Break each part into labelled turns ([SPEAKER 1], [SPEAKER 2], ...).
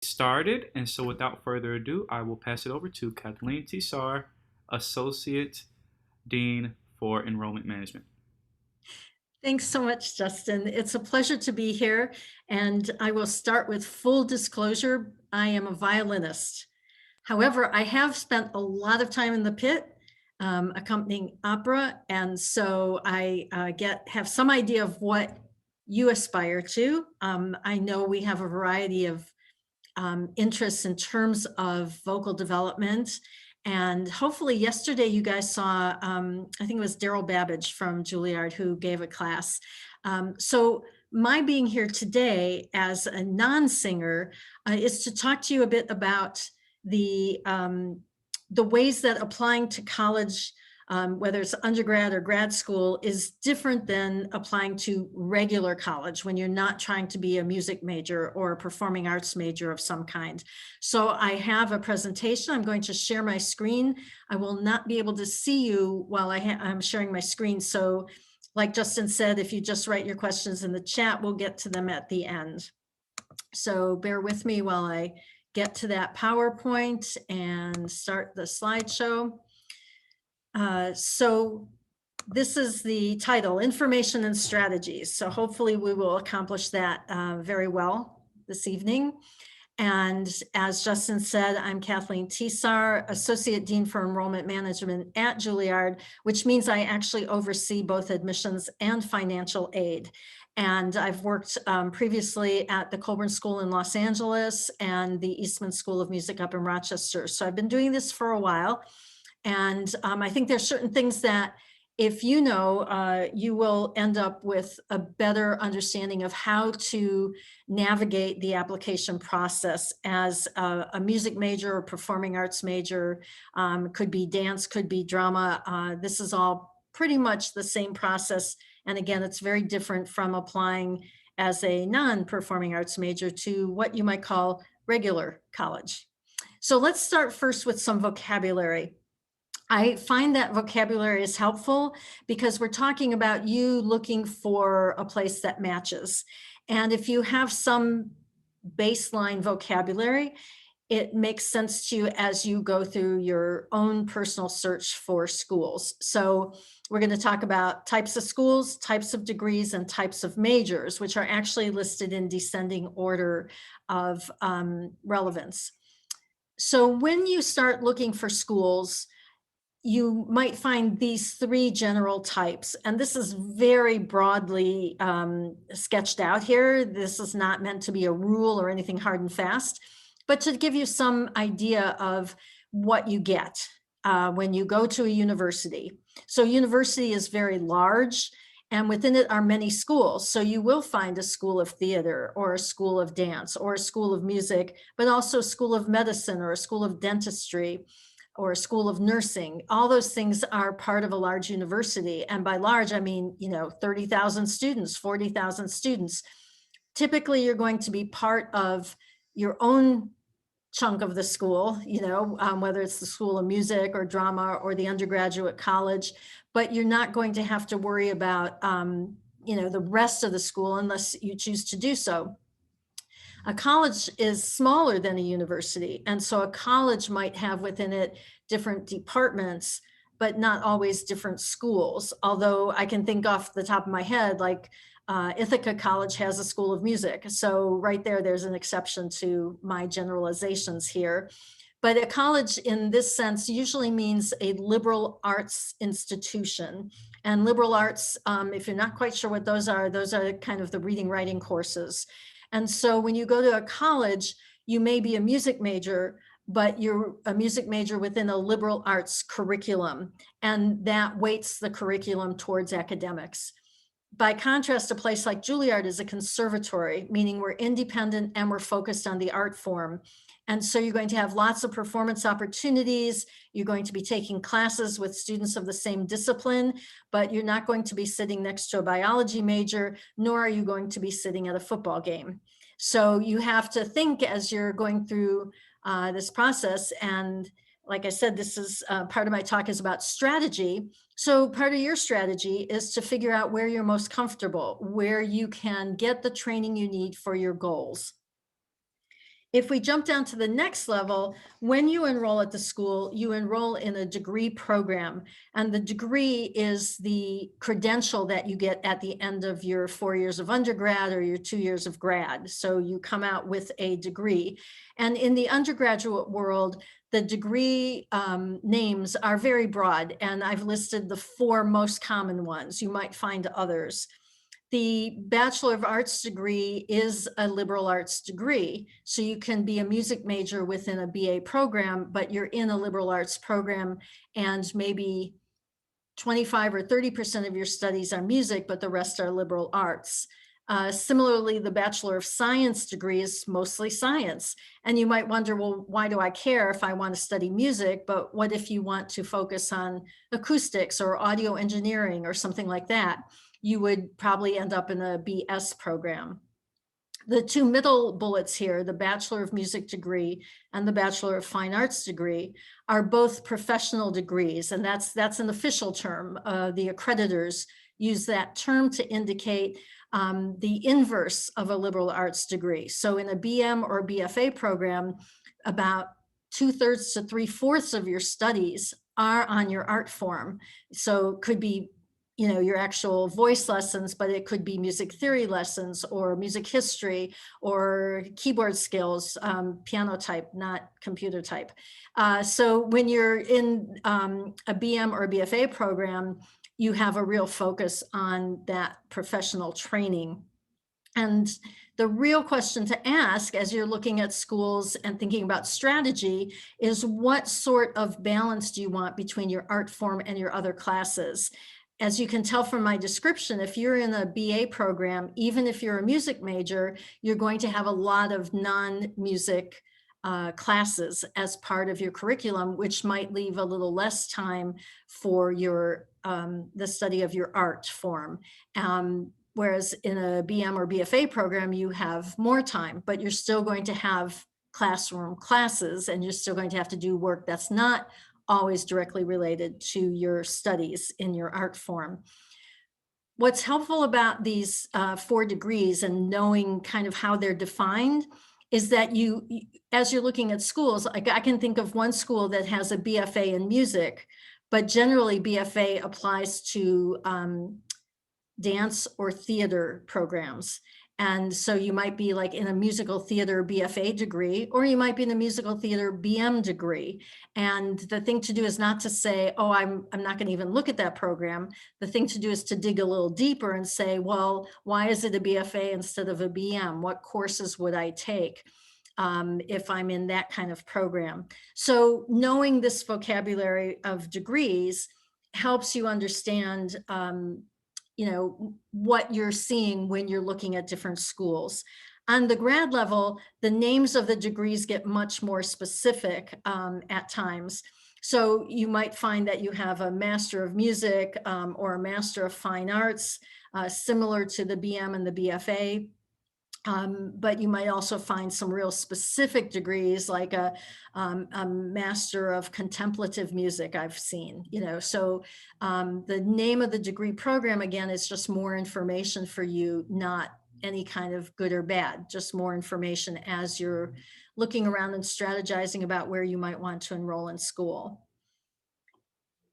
[SPEAKER 1] Started. And so without further ado, I will pass it over to Kathleen Tesar, Associate Dean for Enrollment Management.
[SPEAKER 2] Thanks so much, Justin. It's a pleasure to be here. And I will start with full disclosure. I am a violinist. However, I have spent a lot of time in the pit accompanying opera. And so I have some idea of what you aspire to. I know we have a variety of interests in terms of vocal development. And hopefully yesterday you guys saw, I think it was Daryl Babbage from Juilliard who gave a class. So my being here today as a non-singer is to talk to you a bit about the ways that applying to college, whether it's undergrad or grad school, is different than applying to regular college when you're not trying to be a music major or a performing arts major of some kind. So I have a presentation. I'm going to share my screen. I will not be able to see you while I'm sharing my screen. So like Justin said, if you just write your questions in the chat, we'll get to them at the end. So bear with me while I get to that PowerPoint and start the slideshow. So this is the title, Information and Strategies. So hopefully we will accomplish that very well this evening. And as Justin said, I'm Kathleen Tesar, Associate Dean for Enrollment Management at Juilliard, which means I actually oversee both admissions and financial aid. And I've worked previously at the Colburn School in Los Angeles and the Eastman School of Music up in Rochester. So I've been doing this for a while. And I think there's certain things that if you know, you will end up with a better understanding of how to navigate the application process as a music major or performing arts major, could be dance, could be drama. This is all pretty much the same process. And again, it's very different from applying as a non-performing arts major to what you might call regular college. So let's start first with some vocabulary. I find that vocabulary is helpful because we're talking about you looking for a place that matches. And if you have some baseline vocabulary, it makes sense to you as you go through your own personal search for schools. So we're going to talk about types of schools, types of degrees, and types of majors, which are actually listed in descending order of relevance. So when you start looking for schools, you might find these three general types, and this is very broadly sketched out here. This is not meant to be a rule or anything hard and fast, but to give you some idea of what you get when you go to a university. So university is very large, and within it are many schools. So you will find a school of theater or a school of dance or a school of music, but also a school of medicine or a school of dentistry or a school of nursing. All those things are part of a large university. And by large, I mean, 30,000 students, 40,000 students. Typically, you're going to be part of your own chunk of the school, whether it's the School of Music or Drama or the undergraduate college, but you're not going to have to worry about, the rest of the school unless you choose to do so. A college is smaller than a university, and so a college might have within it different departments, but not always different schools. Although I can think off the top of my head, like Ithaca College has a school of music. So right there's an exception to my generalizations here. But a college in this sense usually means a liberal arts institution. And liberal arts, if you're not quite sure what those are kind of the reading, writing courses. And so when you go to a college, you may be a music major, but you're a music major within a liberal arts curriculum, and that weights the curriculum towards academics. By contrast, a place like Juilliard is a conservatory, meaning we're independent and we're focused on the art form. And so you're going to have lots of performance opportunities. You're going to be taking classes with students of the same discipline, but you're not going to be sitting next to a biology major, nor are you going to be sitting at a football game. So you have to think as you're going through this process. And like I said, this is part of my talk is about strategy. So part of your strategy is to figure out where you're most comfortable, where you can get the training you need for your goals. If we jump down to the next level, when you enroll at the school, you enroll in a degree program. And the degree is the credential that you get at the end of your 4 years of undergrad or your 2 years of grad. So you come out with a degree. And in the undergraduate world, the degree names are very broad. And I've listed the 4 most common ones. You might find others. The Bachelor of Arts degree is a liberal arts degree. So you can be a music major within a BA program, but you're in a liberal arts program, and maybe 25 or 30% of your studies are music, but the rest are liberal arts. Similarly, the Bachelor of Science degree is mostly science. And you might wonder, well, why do I care if I want to study music? But what if you want to focus on acoustics or audio engineering or something like that? You would probably end up in a BS program. The 2 middle bullets here, the Bachelor of Music degree and the Bachelor of Fine Arts degree, are both professional degrees, and that's an official term. The accreditors use that term to indicate the inverse of a liberal arts degree. So in a BM or BFA program, about 2/3 to 3/4 of your studies are on your art form. So it could be your actual voice lessons, but it could be music theory lessons or music history or keyboard skills, piano type, not computer type. So when you're in a BM or a BFA program, you have a real focus on that professional training. And the real question to ask as you're looking at schools and thinking about strategy is, what sort of balance do you want between your art form and your other classes? As you can tell from my description, if you're in a BA program, even if you're a music major, you're going to have a lot of non-music classes as part of your curriculum, which might leave a little less time for the study of your art form. Whereas in a BM or BFA program, you have more time, but you're still going to have classroom classes, and you're still going to have to do work that's not always directly related to your studies in your art form. What's helpful about these 4 degrees and knowing kind of how they're defined is that as you're looking at schools, I can think of one school that has a BFA in music, but generally BFA applies to dance or theater programs. And so you might be like in a musical theater BFA degree, or you might be in a musical theater BM degree. And the thing to do is not to say, oh, I'm not going to even look at that program. The thing to do is to dig a little deeper and say, well, why is it a BFA instead of a BM? What courses would I take if I'm in that kind of program? So knowing this vocabulary of degrees helps you understand what you're seeing when you're looking at different schools. On the grad level, the names of the degrees get much more specific at times. So you might find that you have a Master of Music or a Master of Fine Arts, similar to the BM and the BFA. But you might also find some real specific degrees, like a Master of Contemplative Music I've seen, so the name of the degree program, again, is just more information for you, not any kind of good or bad, just more information as you're looking around and strategizing about where you might want to enroll in school.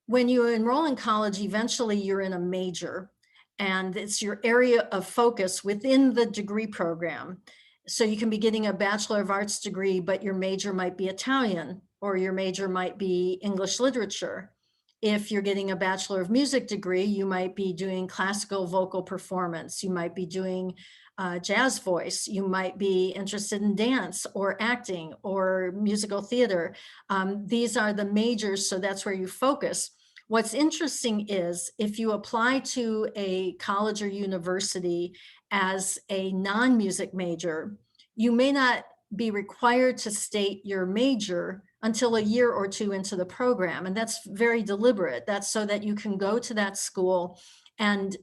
[SPEAKER 2] When you enroll in college, eventually you're in a major, and it's your area of focus within the degree program. So you can be getting a Bachelor of Arts degree, but your major might be Italian, or your major might be English literature. If you're getting a Bachelor of Music degree, you might be doing classical vocal performance. You might be doing jazz voice. You might be interested in dance or acting or musical theater. These are the majors, so that's where you focus. What's interesting is if you apply to a college or university as a non-music major, you may not be required to state your major until a year or 2 into the program. And that's very deliberate. That's so that you can go to that school and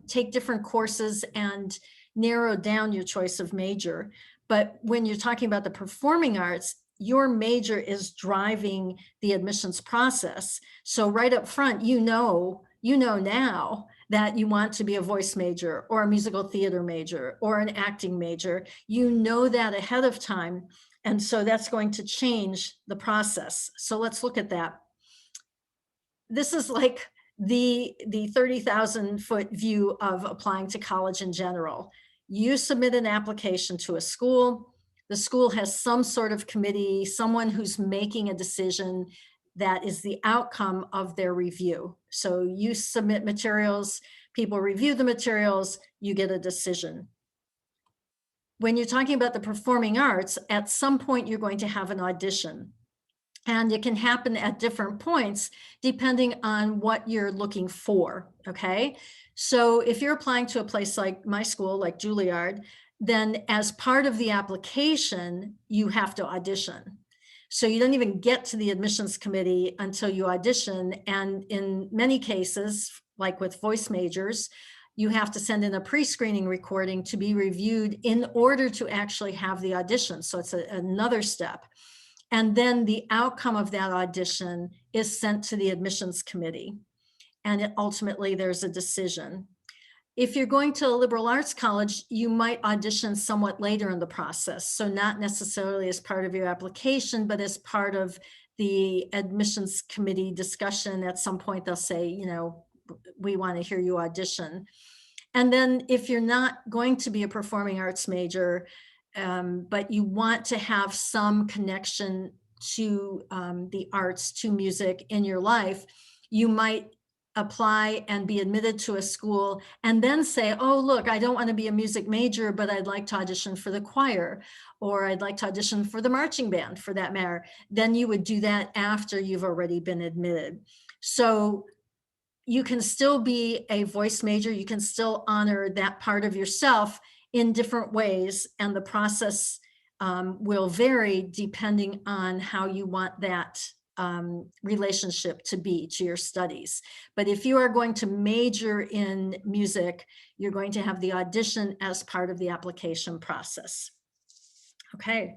[SPEAKER 2] take different courses and narrow down your choice of major. But when you're talking about the performing arts, your major is driving the admissions process. So right up front, you know now that you want to be a voice major or a musical theater major or an acting major. You know that ahead of time. And so that's going to change the process. So let's look at that. This is like the 30,000-foot view of applying to college in general. You submit an application to a school. The school has some sort of committee, someone who's making a decision that is the outcome of their review. So you submit materials, people review the materials, you get a decision. When you're talking about the performing arts, at some point you're going to have an audition. And it can happen at different points depending on what you're looking for, okay? So if you're applying to a place like my school, like Juilliard, then as part of the application, you have to audition. So you don't even get to the admissions committee until you audition. And in many cases, like with voice majors, you have to send in a pre-screening recording to be reviewed in order to actually have the audition. So it's another step. And then the outcome of that audition is sent to the admissions committee. And ultimately there's a decision. If you're going to a liberal arts college, you might audition somewhat later in the process. So not necessarily as part of your application, but as part of the admissions committee discussion. At some point they'll say, you know, we want to hear you audition. And then if you're not going to be a performing arts major, but you want to have some connection to the arts, to music in your life, you might apply and be admitted to a school and then say, oh, look, I don't want to be a music major, but I'd like to audition for the choir, or I'd like to audition for the marching band for that matter. Then you would do that after you've already been admitted. So you can still be a voice major, you can still honor that part of yourself in different ways, and the process will vary depending on how you want that relationship to be to your studies. But if you are going to major in music, you're going to have the audition as part of the application process. Okay,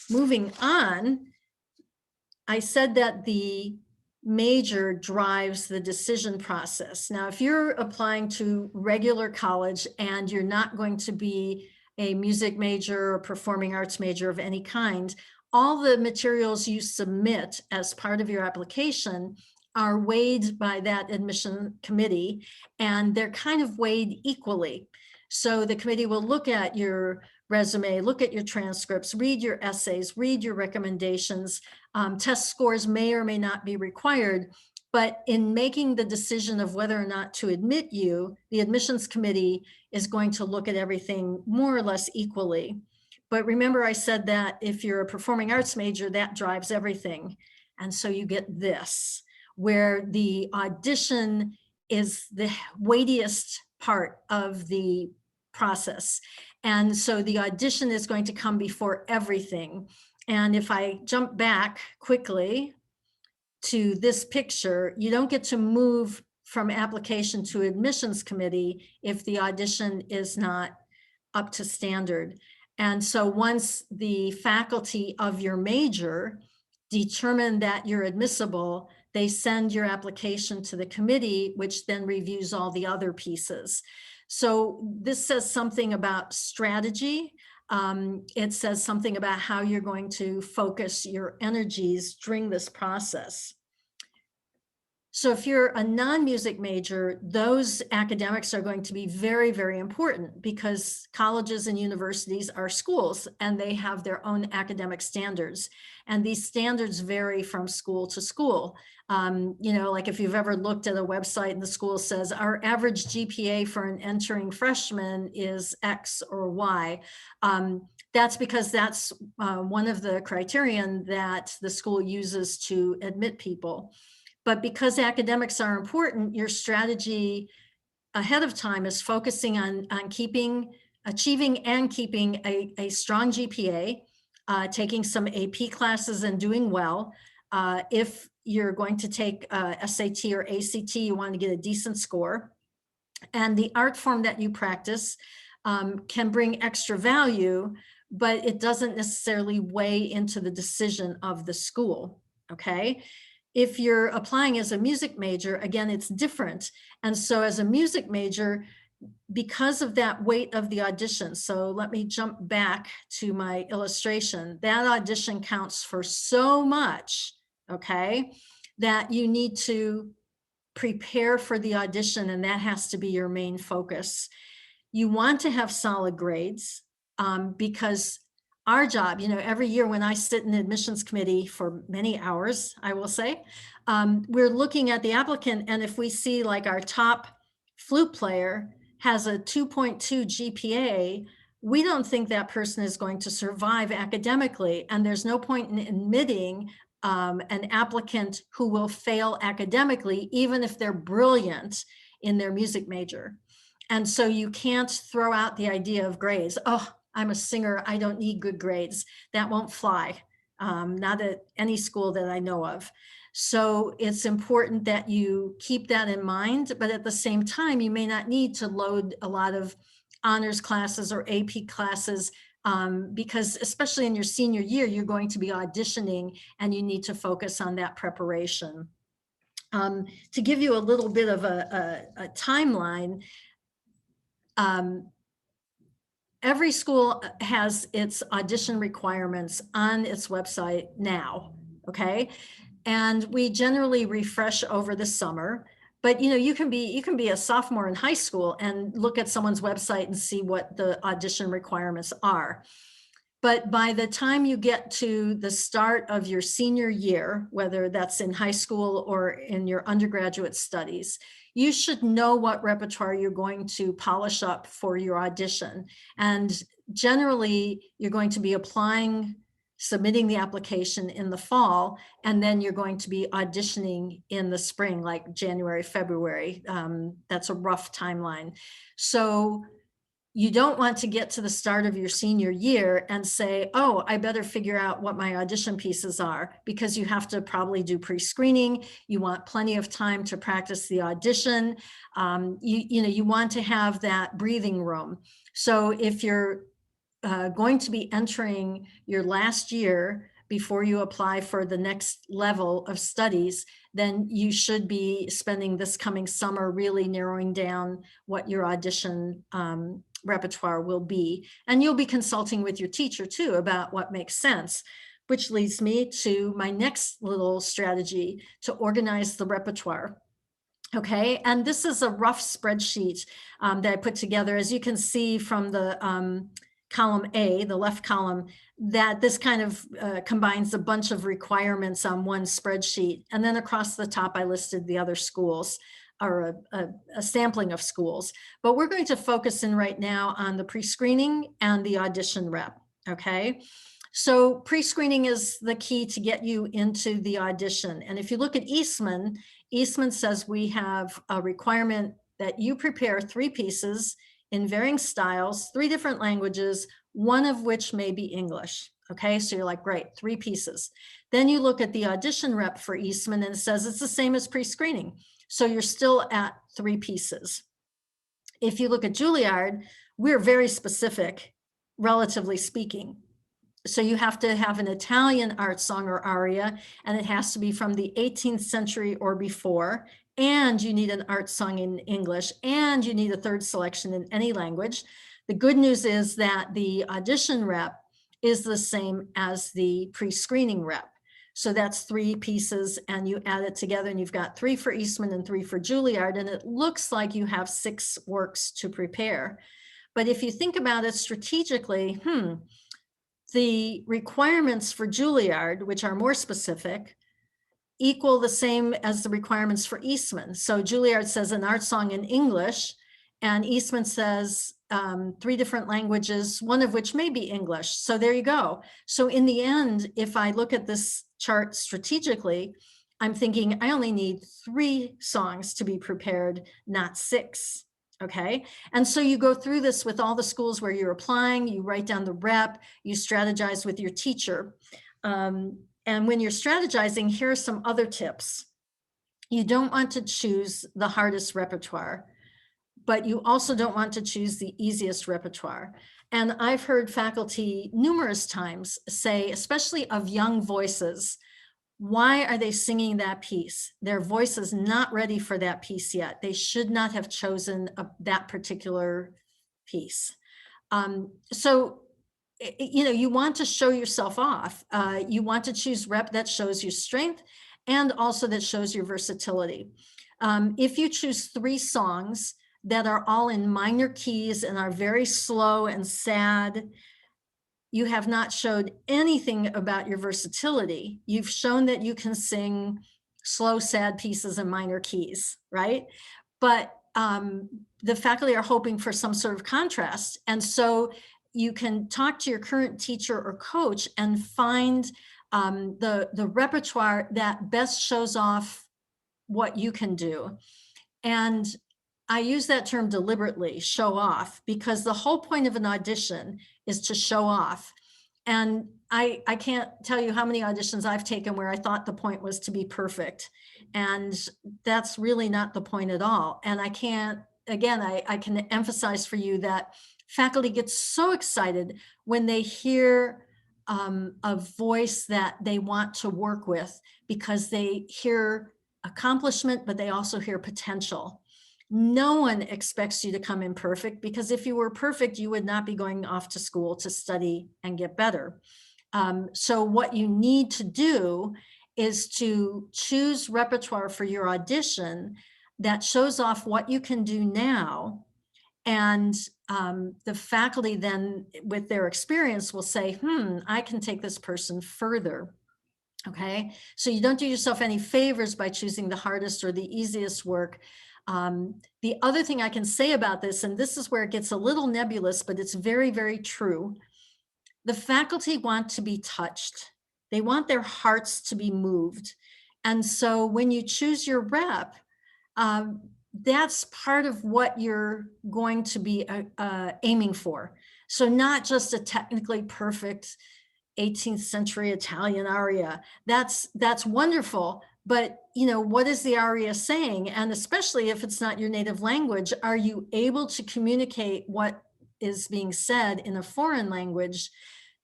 [SPEAKER 2] moving on, I said that the major drives the decision process. Now, if you're applying to regular college and you're not going to be a music major or performing arts major of any kind, all the materials you submit as part of your application are weighed by that admission committee, and they're kind of weighed equally. So the committee will look at your resume, look at your transcripts, read your essays, read your recommendations. Test scores may or may not be required, but in making the decision of whether or not to admit you, the admissions committee is going to look at everything more or less equally. But remember, I said that if you're a performing arts major, that drives everything. And so you get this, where the audition is the weightiest part of the process. And so the audition is going to come before everything. And if I jump back quickly to this picture, you don't get to move from application to admissions committee if the audition is not up to standard. And so once the faculty of your major determine that you're admissible, they send your application to the committee, which then reviews all the other pieces. So this says something about strategy. It says something about how you're going to focus your energies during this process. So if you're a non-music major, those academics are going to be very, very important, because colleges and universities are schools and they have their own academic standards. And these standards vary from school to school. You know, like if you've ever looked at a website and the school says our average GPA for an entering freshman is X or Y. That's because that's one of the criterion that the school uses to admit people. But because academics are important, your strategy ahead of time is focusing on achieving and keeping a strong GPA, taking some AP classes and doing well. If you're going to take SAT or ACT, you want to get a decent score. And the art form that you practice can bring extra value, but it doesn't necessarily weigh into the decision of the school, okay? If you're applying as a music major, again, it's different. And so as a music major, because of that weight of the audition. So let me jump back to my illustration. That audition counts for so much, okay, that you need to prepare for the audition, and that has to be your main focus. You want to have solid grades, because our job, every year when I sit in the admissions committee for many hours, I will say, we're looking at the applicant, and if we see like our top flute player has a 2.2 GPA, we don't think that person is going to survive academically, and there's no point in admitting an applicant who will fail academically, even if they're brilliant in their music major. And so you can't throw out the idea of grades. Oh, I'm a singer, I don't need good grades. That won't fly, not at any school that I know of. So it's important that you keep that in mind, but at the same time, you may not need to load a lot of honors classes or AP classes, because especially in your senior year, you're going to be auditioning and you need to focus on that preparation. To give you a little bit of a timeline, every school has its audition requirements on its website now, okay? And we generally refresh over the summer, but you can be a sophomore in high school and look at someone's website and see what the audition requirements are. But by the time you get to the start of your senior year, whether that's in high school or in your undergraduate studies, you should know what repertoire you're going to polish up for your audition. And generally, you're going to be submitting the application in the fall, and then you're going to be auditioning in the spring, like January, February. That's a rough timeline. So you don't want to get to the start of your senior year and say, oh, I better figure out what my audition pieces are, because you have to probably do pre-screening. You want plenty of time to practice the audition. You want to have that breathing room. So if you're going to be entering your last year before you apply for the next level of studies, then you should be spending this coming summer really narrowing down what your audition repertoire will be. And you'll be consulting with your teacher too about what makes sense, which leads me to my next little strategy to organize the repertoire. Okay, and this is a rough spreadsheet that I put together. As you can see from the column A, the left column, that this kind of combines a bunch of requirements on one spreadsheet. And then across the top, I listed the other schools, or a sampling of schools. But we're going to focus in right now on the pre-screening and the audition rep, okay? So pre-screening is the key to get you into the audition. And if you look at Eastman says we have a requirement that you prepare 3 pieces in varying styles, 3 different languages, one of which may be English. Okay, so you're like, great, 3 pieces. Then you look at the audition rep for Eastman and it says it's the same as pre-screening. So you're still at 3 pieces. If you look at Juilliard, we're very specific, relatively speaking. So you have to have an Italian art song or aria, and it has to be from the 18th century or before. And you need an art song in English, and you need a third selection in any language. The good news is that the audition rep is the same as the pre-screening rep. So that's 3 pieces, and you add it together, and you've got 3 for Eastman and 3 for Juilliard, and it looks like you have 6 works to prepare. But if you think about it strategically, the requirements for Juilliard, which are more specific, equal the same as the requirements for Eastman. So Juilliard says an art song in English, and Eastman says 3 different languages, one of which may be English. So there you go. So in the end, if I look at this chart strategically, I'm thinking I only need 3 songs to be prepared, not 6. Okay, and so you go through this with all the schools where you're applying, you write down the rep, you strategize with your teacher. And when you're strategizing, here are some other tips. You don't want to choose the hardest repertoire, but you also don't want to choose the easiest repertoire. And I've heard faculty numerous times say, especially of young voices, Why are they singing that piece? Their voice is not ready for that piece yet. They should not have chosen that particular piece. So, you want to show yourself off. You want to choose rep that shows your strength and also that shows your versatility. If you choose 3 songs that are all in minor keys and are very slow and sad, you have not showed anything about your versatility. You've shown that you can sing slow, sad pieces in minor keys, right? But the faculty are hoping for some sort of contrast. And so you can talk to your current teacher or coach and find the repertoire that best shows off what you can do. And I use that term deliberately, show off, because the whole point of an audition is to show off. And I can't tell you how many auditions I've taken where I thought the point was to be perfect. And that's really not the point at all. And I can't, again, I can emphasize for you that faculty get so excited when they hear a voice that they want to work with, because they hear accomplishment, but they also hear potential. No one expects you to come in perfect, because if you were perfect, you would not be going off to school to study and get better. So what you need to do is to choose repertoire for your audition that shows off what you can do now. And the faculty then, with their experience, will say, I can take this person further. Okay, so you don't do yourself any favors by choosing the hardest or the easiest work. The other thing I can say about this, and this is where it gets a little nebulous, but it's very, very true. The faculty want to be touched. They want their hearts to be moved. And so when you choose your rep, that's part of what you're going to be aiming for. So not just a technically perfect 18th century Italian aria. That's wonderful, but what is the aria saying? And especially if it's not your native language, are you able to communicate what is being said in a foreign language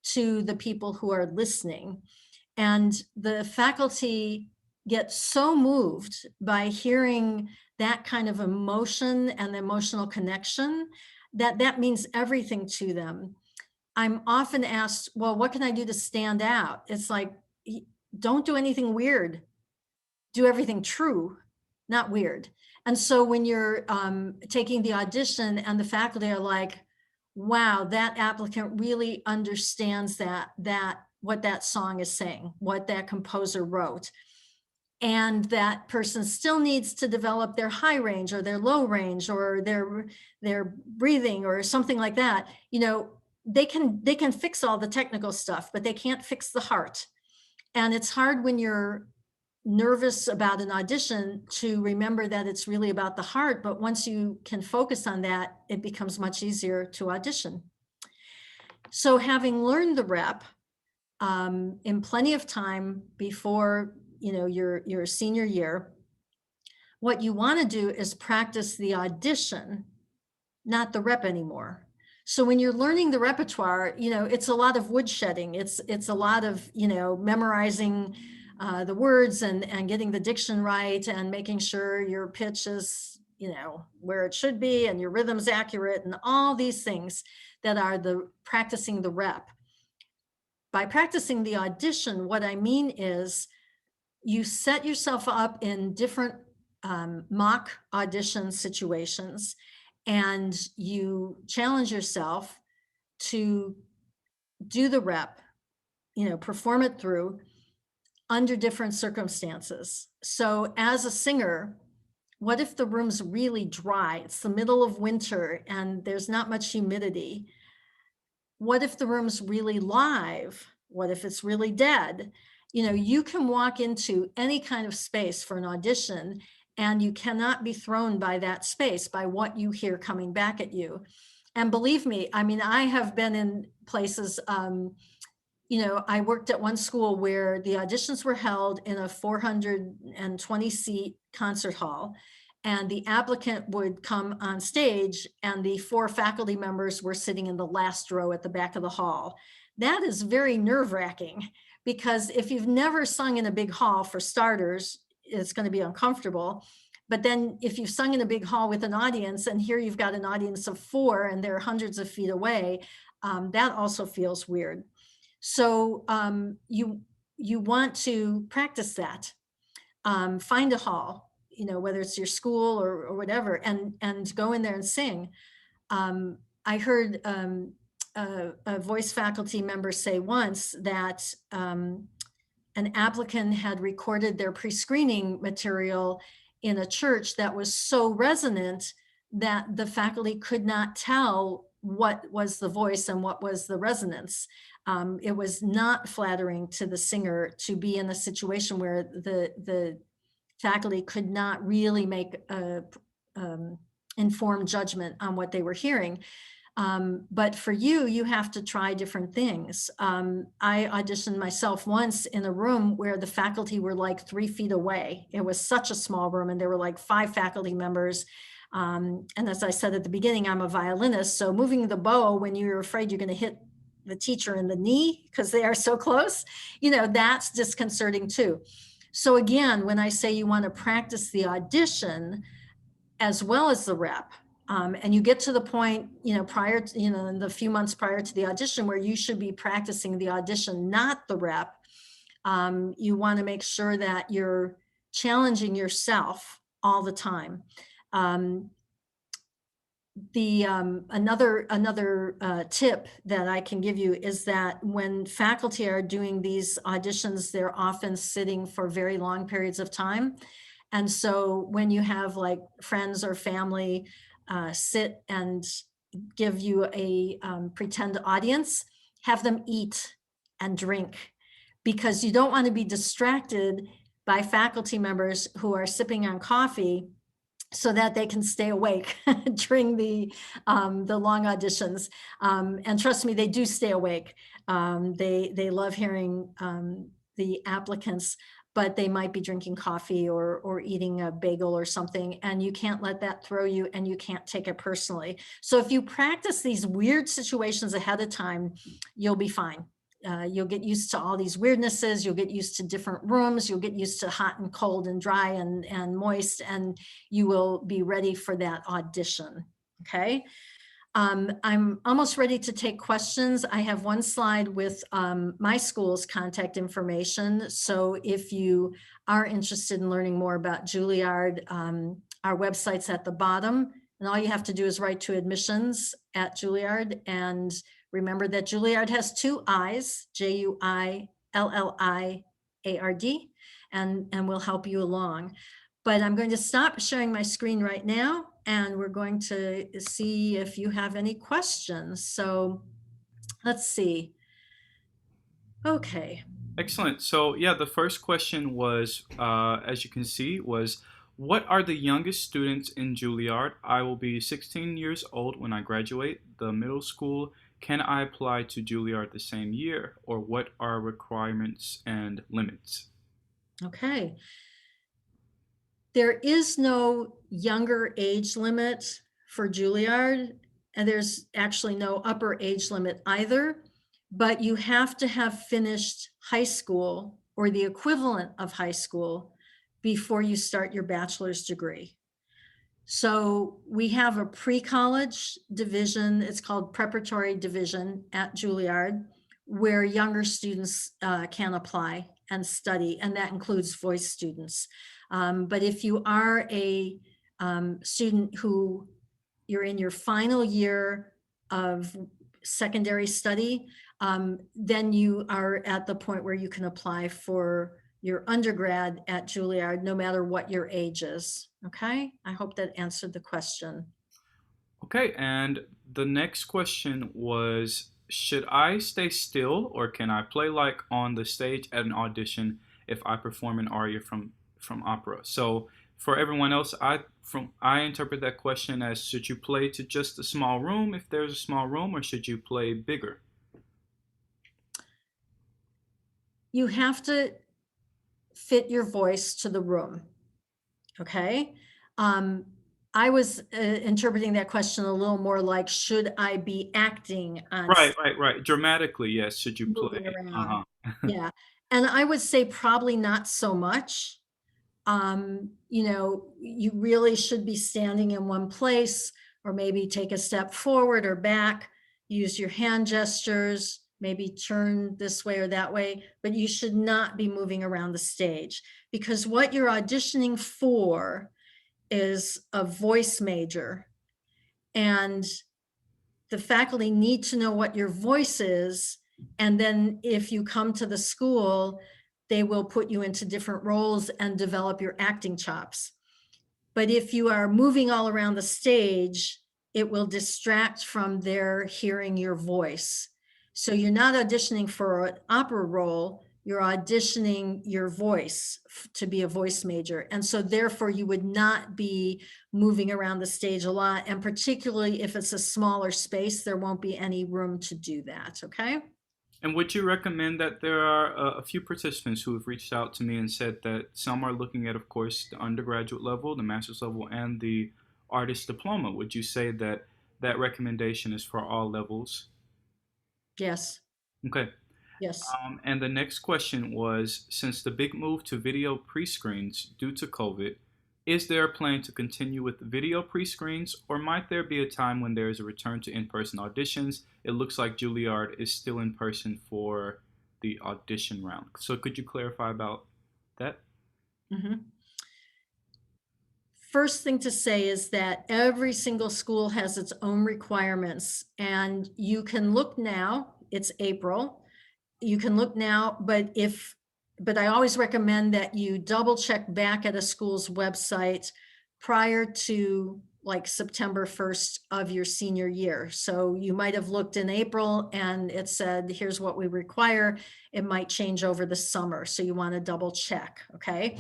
[SPEAKER 2] to the people who are listening? And the faculty get so moved by hearing that kind of emotion and emotional connection that means everything to them. I'm often asked, well, what can I do to stand out? It's like, don't do anything weird. Do everything true, not weird. And so when you're taking the audition and the faculty are like, wow, that applicant really understands what that song is saying, what that composer wrote. And that person still needs to develop their high range or their low range or their breathing or something like that. They can fix all the technical stuff, but they can't fix the heart. And it's hard when you're nervous about an audition to remember that it's really about the heart. But once you can focus on that, it becomes much easier to audition. So having learned the rep in plenty of time before your senior year, what you want to do is practice the audition, not the rep anymore. So when you're learning the repertoire, it's a lot of woodshedding. It's a lot of, memorizing the words and getting the diction right and making sure your pitch is, where it should be and your rhythm's accurate and all these things that are the practicing the rep. By practicing the audition, what I mean is you set yourself up in different mock audition situations, and you challenge yourself to do the rep, perform it through under different circumstances. So as a singer, what if the room's really dry? It's the middle of winter and there's not much humidity. What if the room's really live? What if it's really dead? You can walk into any kind of space for an audition and you cannot be thrown by that space, by what you hear coming back at you. And believe me, I have been in places, I worked at one school where the auditions were held in a 420 seat concert hall, and the applicant would come on stage and the 4 faculty members were sitting in the last row at the back of the hall. That is very nerve-wracking because if you've never sung in a big hall, for starters, it's going to be uncomfortable. But then if you've sung in a big hall with an audience, and here you've got an audience of 4 and they're hundreds of feet away, that also feels weird. So you want to practice that. Find a hall, whether it's your school or whatever, and go in there and sing. I heard a voice faculty member say once that an applicant had recorded their pre-screening material in a church that was so resonant that the faculty could not tell what was the voice and what was the resonance. It was not flattering to the singer to be in a situation where the faculty could not really make a informed judgment on what they were hearing. But for you, you have to try different things. I auditioned myself once in a room where the faculty were like 3 feet away. It was such a small room, and there were like 5 faculty members. And as I said at the beginning, I'm a violinist. So moving the bow when you're afraid you're going to hit the teacher in the knee because they are so close, that's disconcerting too. So again, when I say you want to practice the audition as well as the rep, and you get to the point, prior to, in the few months prior to the audition where you should be practicing the audition, not the rep, you want to make sure that you're challenging yourself all the time. Another tip that I can give you is that when faculty are doing these auditions, they're often sitting for very long periods of time. And so when you have like friends or family sit and give you a pretend audience, have them eat and drink, because you don't want to be distracted by faculty members who are sipping on coffee so that they can stay awake during the long auditions. And trust me, they do stay awake. They love hearing the applicants, but they might be drinking coffee or eating a bagel or something, and you can't let that throw you, and you can't take it personally. So if you practice these weird situations ahead of time, you'll be fine. You'll get used to all these weirdnesses. You'll get used to different rooms. You'll get used to hot and cold and dry and moist, and you will be ready for that audition. Okay. I'm almost ready to take questions. I have one slide with my school's contact information. So if you are interested in learning more about Juilliard, our website's at the bottom, and all you have to do is write to admissions at Juilliard. And remember that Juilliard has 2 I's, Juilliard, and we'll help you along. But I'm going to stop sharing my screen right now, and we're going to see if you have any questions. So let's see. Okay.
[SPEAKER 1] Excellent. So yeah, the first question was, as you can see, was what are the youngest students in Juilliard? I will be 16 years old when I graduate the middle school. Can I apply to Juilliard the same year, or what are requirements and limits?
[SPEAKER 2] Okay. There is no younger age limit for Juilliard, and there's actually no upper age limit either, but you have to have finished high school or the equivalent of high school before you start your bachelor's degree. So we have a pre-college division, it's called preparatory division at Juilliard, where younger students can apply and study, and that includes voice students. But if you are a student who you're in your final year of secondary study, then you are at the point where you can apply for your undergrad at Juilliard, no matter what your age is. Okay, I hope that answered the question.
[SPEAKER 1] Okay, and the next question was, should I stay still, or can I play like on the stage at an audition if I perform an aria from opera? So for everyone else, I interpret that question as, should you play to just a small room if there's a small room, or should you play bigger?
[SPEAKER 2] You have to fit your voice to the room. Okay. I was interpreting that question a little more like, should I be acting on
[SPEAKER 1] Right. Dramatically, yes. Should you play?
[SPEAKER 2] moving around? Yeah. And I would say probably not so much. You really should be standing in one place, or maybe take a step forward or back, use your hand gestures, maybe turn this way or that way, but you should not be moving around the stage, because what you're auditioning for is a voice major, and the faculty need to know what your voice is. And then if you come to the school, they will put you into different roles and develop your acting chops. But if you are moving all around the stage, it will distract from their hearing your voice. So you're not auditioning for an opera role, you're auditioning your voice to be a voice major. And so therefore you would not be moving around the stage a lot. And particularly if it's a smaller space, there won't be any room to do that, okay?
[SPEAKER 1] And would you recommend that there are a few participants who have reached out to me and said that some are looking at, of course, the undergraduate level, the master's level, and the artist diploma? Would you say that that recommendation is for all levels?
[SPEAKER 2] Yes,
[SPEAKER 1] Okay.
[SPEAKER 2] yes.
[SPEAKER 1] And the next question was, since the big move to video pre-screens due to COVID, is there a plan to continue with video pre-screens, or might there be a time when there is a return to in-person auditions? It looks like Juilliard is still in person for the audition round. So could you clarify about that?
[SPEAKER 2] Mhm. First thing to say is that every single school has its own requirements, and you can look now, it's April. You can look now, but I always recommend that you double check back at a school's website prior to like September 1st of your senior year. So you might have looked in April and it said, here's what we require. It might change over the summer. So you want to double check, okay?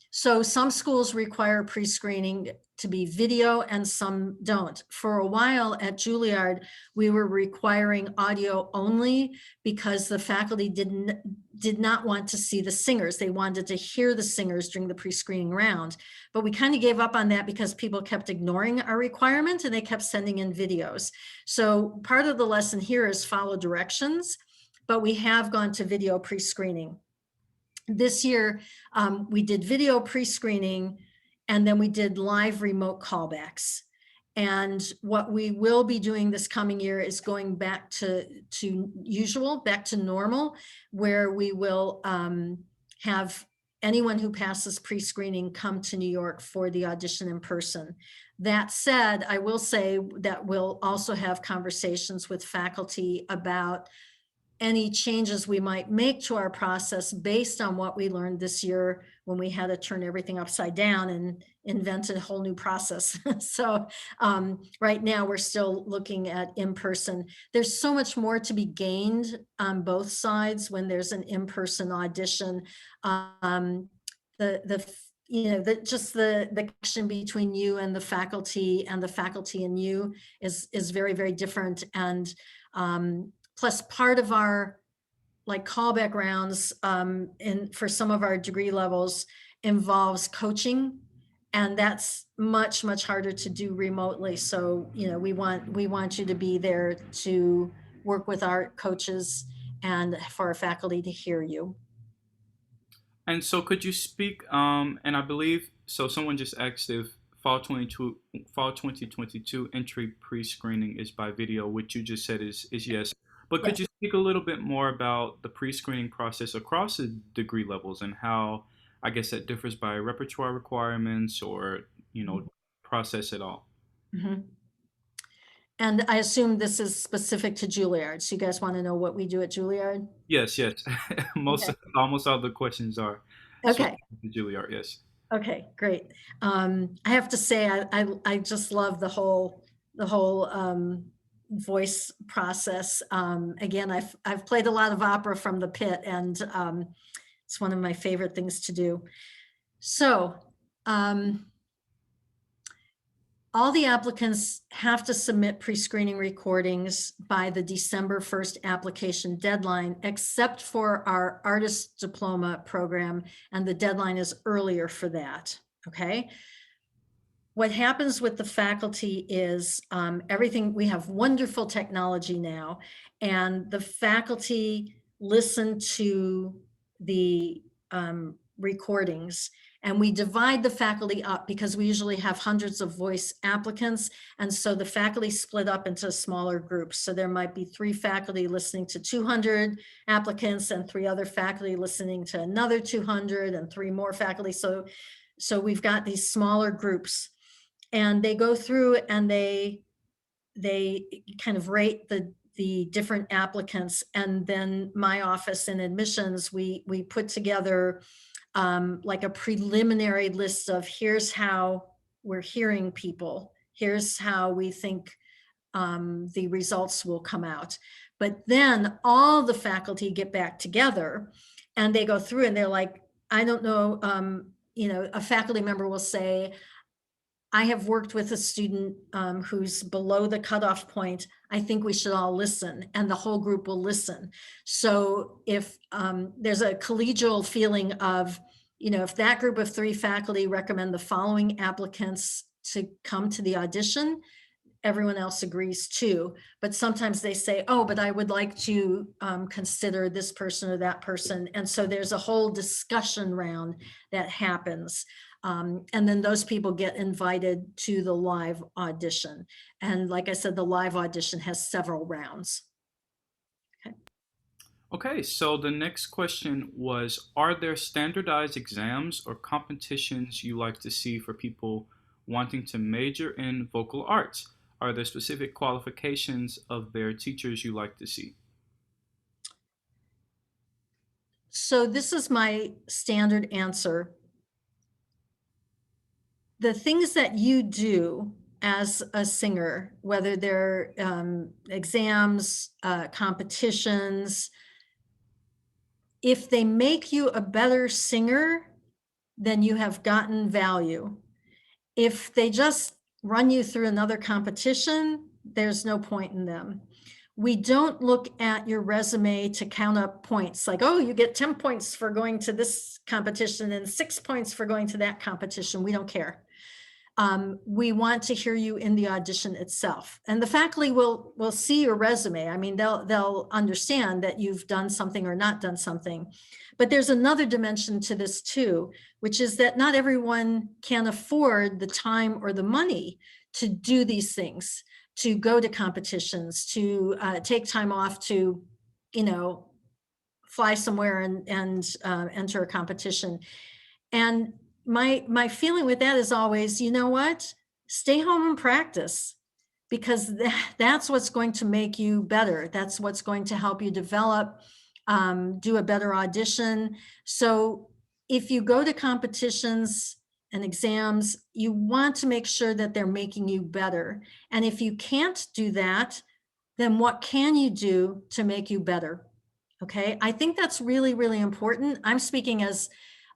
[SPEAKER 2] So some schools require pre-screening to be video and some don't. For a while at Juilliard, we were requiring audio only because the faculty did not want to see the singers. They wanted to hear the singers during the pre-screening round. But we kind of gave up on that because people kept ignoring our requirement and they kept sending in videos. So part of the lesson here is follow directions, but we have gone to video pre-screening. This year, we did video pre-screening, and then we did live remote callbacks. And what we will be doing this coming year is going back to usual, back to normal, where we will have anyone who passes pre-screening come to New York for the audition in person. That said, I will say that we'll also have conversations with faculty about any changes we might make to our process based on what we learned this year when we had to turn everything upside down and invent a whole new process. So right now we're still looking at in-person. There's so much more to be gained on both sides when there's an in-person audition. Just the connection between you and the faculty and you is very, very different. And plus part of our like callback rounds for some of our degree levels involves coaching, and that's much, much harder to do remotely. So, we want you to be there to work with our coaches and for our faculty to hear you.
[SPEAKER 1] And so could you speak, and I believe, so someone just asked if fall 2022 entry pre-screening is by video, which you just said is yes. But could
[SPEAKER 2] Yes.
[SPEAKER 1] you speak a little bit more about the pre-screening process across the degree levels and how, I guess, that differs by repertoire requirements or, process at all?
[SPEAKER 2] Mhm. And I assume this is specific to Juilliard. So you guys want to know what we do at Juilliard?
[SPEAKER 1] Yes, yes.
[SPEAKER 2] Okay.
[SPEAKER 1] Almost all the questions are
[SPEAKER 2] Okay.
[SPEAKER 1] specific to Juilliard, yes.
[SPEAKER 2] Okay, great. I have to say, I just love the whole voice process. Again, I've played a lot of opera from the pit, and it's one of my favorite things to do. So, all the applicants have to submit pre-screening recordings by the December 1st application deadline, except for our artist diploma program, and the deadline is earlier for that, okay? What happens with the faculty is we have wonderful technology now, and the faculty listen to the recordings. And we divide the faculty up because we usually have hundreds of voice applicants. And so the faculty split up into smaller groups. So there might be 3 faculty listening to 200 applicants and 3 other faculty listening to another 200 and 3 more faculty. So we've got these smaller groups, and they go through and they kind of rate the different applicants. And then my office in admissions, we put together like a preliminary list of here's how we're hearing people. Here's how we think the results will come out. But then all the faculty get back together and they go through and they're like, I don't know, a faculty member will say, I have worked with a student who's below the cutoff point. I think we should all listen, and the whole group will listen. So if there's a collegial feeling of, if that group of 3 faculty recommend the following applicants to come to the audition, everyone else agrees too. But sometimes they say, oh, but I would like to consider this person or that person. And so there's a whole discussion round that happens. And then those people get invited to the live audition. And like I said, the live audition has several rounds.
[SPEAKER 1] Okay, so the next question was, are there standardized exams or competitions you like to see for people wanting to major in vocal arts? Are there specific qualifications of their teachers you like to see?
[SPEAKER 2] So this is my standard answer. The things that you do as a singer, whether they're exams, competitions, if they make you a better singer, then you have gotten value. If they just run you through another competition, there's no point in them. We don't look at your resume to count up points like, oh, you get 10 points for going to this competition and 6 points for going to that competition. We don't care. We want to hear you in the audition itself. And the faculty will see your resume. I mean, they'll understand that you've done something or not done something. But there's another dimension to this too, which is that not everyone can afford the time or the money to do these things, to go to competitions, to take time off to, fly somewhere and enter a competition. And my feeling with that is always, you know what? Stay home and practice, because that's what's going to make you better. That's what's going to help you develop, do a better audition. So if you go to competitions and exams, you want to make sure that they're making you better. And if you can't do that, then what can you do to make you better? Okay, I think that's really, really important. I'm speaking as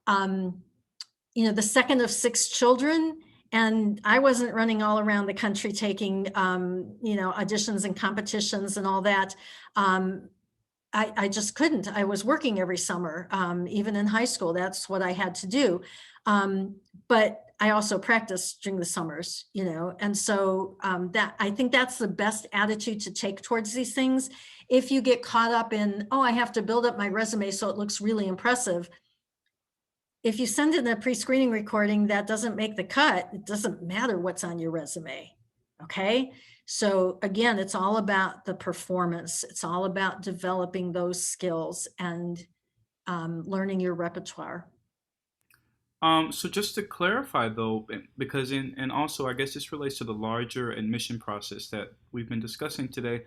[SPEAKER 2] the second of 6 children, and I wasn't running all around the country taking, auditions and competitions and all that. I just couldn't. I was working every summer, even in high school. That's what I had to do. But I also practiced during the summers, and so that I think that's the best attitude to take towards these things. If you get caught up in, oh, I have to build up my resume so it looks really impressive. If you send in a pre-screening recording that doesn't make the cut, it doesn't matter what's on your resume. Okay. So again, it's all about the performance. It's all about developing those skills and learning your repertoire.
[SPEAKER 1] So just to clarify though, because and also I guess this relates to the larger admission process that we've been discussing today,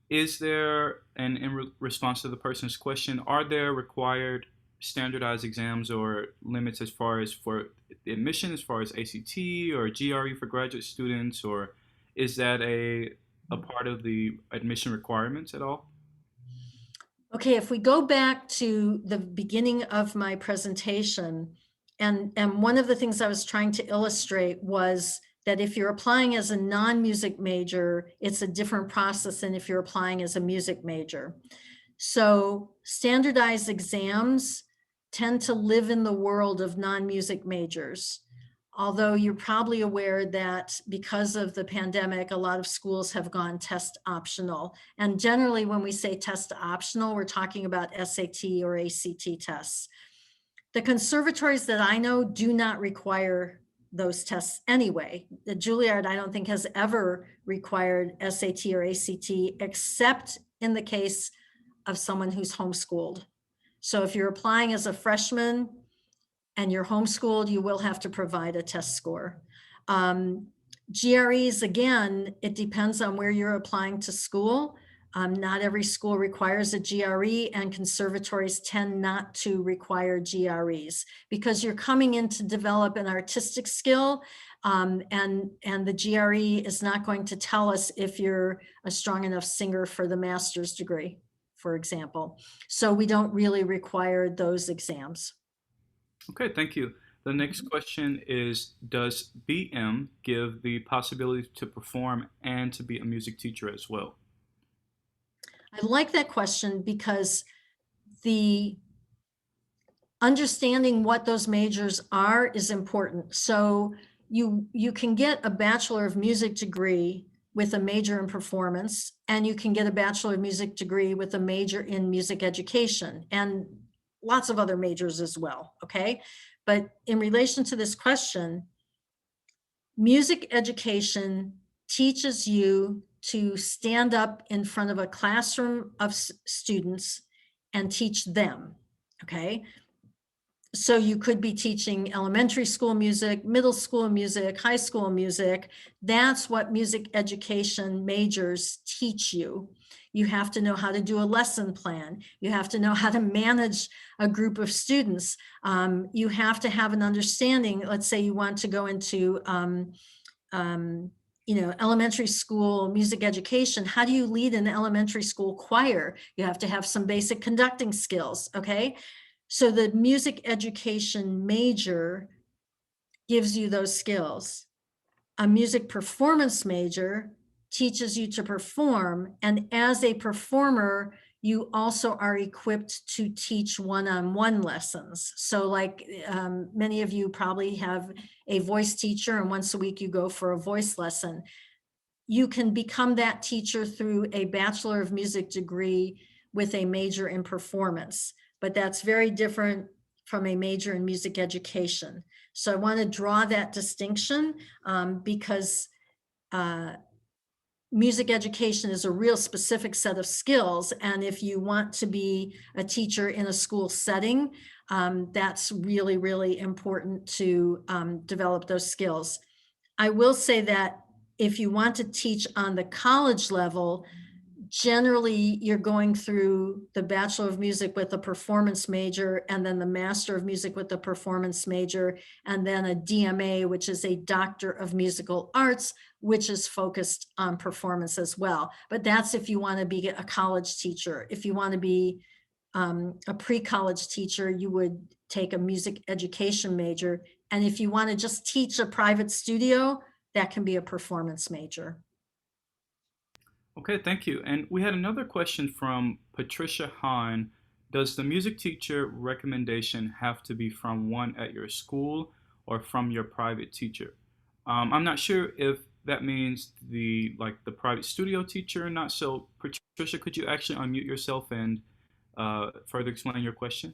[SPEAKER 1] is there, and in response to the person's question, are there required standardized exams or limits as far as for admission, as far as ACT or GRE for graduate students, or is that a part of the admission requirements at all?
[SPEAKER 2] Okay, if we go back to the beginning of my presentation, and one of the things I was trying to illustrate was that if you're applying as a non-music major, it's a different process than if you're applying as a music major. So standardized exams tend to live in the world of non-music majors. Although you're probably aware that because of the pandemic, a lot of schools have gone test optional. And generally, when we say test optional, we're talking about SAT or ACT tests. The conservatories that I know do not require those tests anyway. The Juilliard, I don't think, has ever required SAT or ACT, except in the case of someone who's homeschooled. So if you're applying as a freshman and you're homeschooled, you will have to provide a test score. GREs, again, it depends on where you're applying to school. Not every school requires a GRE, and conservatories tend not to require GREs because you're coming in to develop an artistic skill, and the GRE is not going to tell us if you're a strong enough singer for the master's degree, for example. So we don't really require those exams.
[SPEAKER 1] Okay, thank you. The next question is, does BM give the possibility to perform and to be a music teacher as well?
[SPEAKER 2] I like that question because the understanding what those majors are is important. So you can get a Bachelor of Music degree with a major in performance, and you can get a Bachelor of Music degree with a major in music education, and lots of other majors as well, okay? But in relation to this question, music education teaches you to stand up in front of a classroom of students and teach them, okay? So you could be teaching elementary school music, middle school music, high school music. That's what music education majors teach you. You have to know how to do a lesson plan. You have to know how to manage a group of students. You have to have an understanding. Let's say you want to go into elementary school music education. How do you lead an elementary school choir? You have to have some basic conducting skills, okay? So the music education major gives you those skills. A music performance major teaches you to perform. And as a performer, you also are equipped to teach one-on-one lessons. So like many of you probably have a voice teacher, and once a week you go for a voice lesson. You can become that teacher through a Bachelor of Music degree with a major in performance, but that's very different from a major in music education. So I want to draw that distinction because music education is a real specific set of skills. And if you want to be a teacher in a school setting, that's really, really important to develop those skills. I will say that if you want to teach on the college level, generally you're going through the Bachelor of Music with a performance major, and then the Master of Music with a performance major, and then a DMA, which is a Doctor of Musical Arts, which is focused on performance as well. But that's if you want to be a college teacher. If you want to be a pre-college teacher, you would take a music education major. And if you want to just teach a private studio, that can be a performance major.
[SPEAKER 1] Okay, thank you. And we had another question from Patricia Hahn. Does the music teacher recommendation have to be from one at your school or from your private teacher? I'm not sure if that means the private studio teacher or not. So Patricia, could you actually unmute yourself and further explain your question?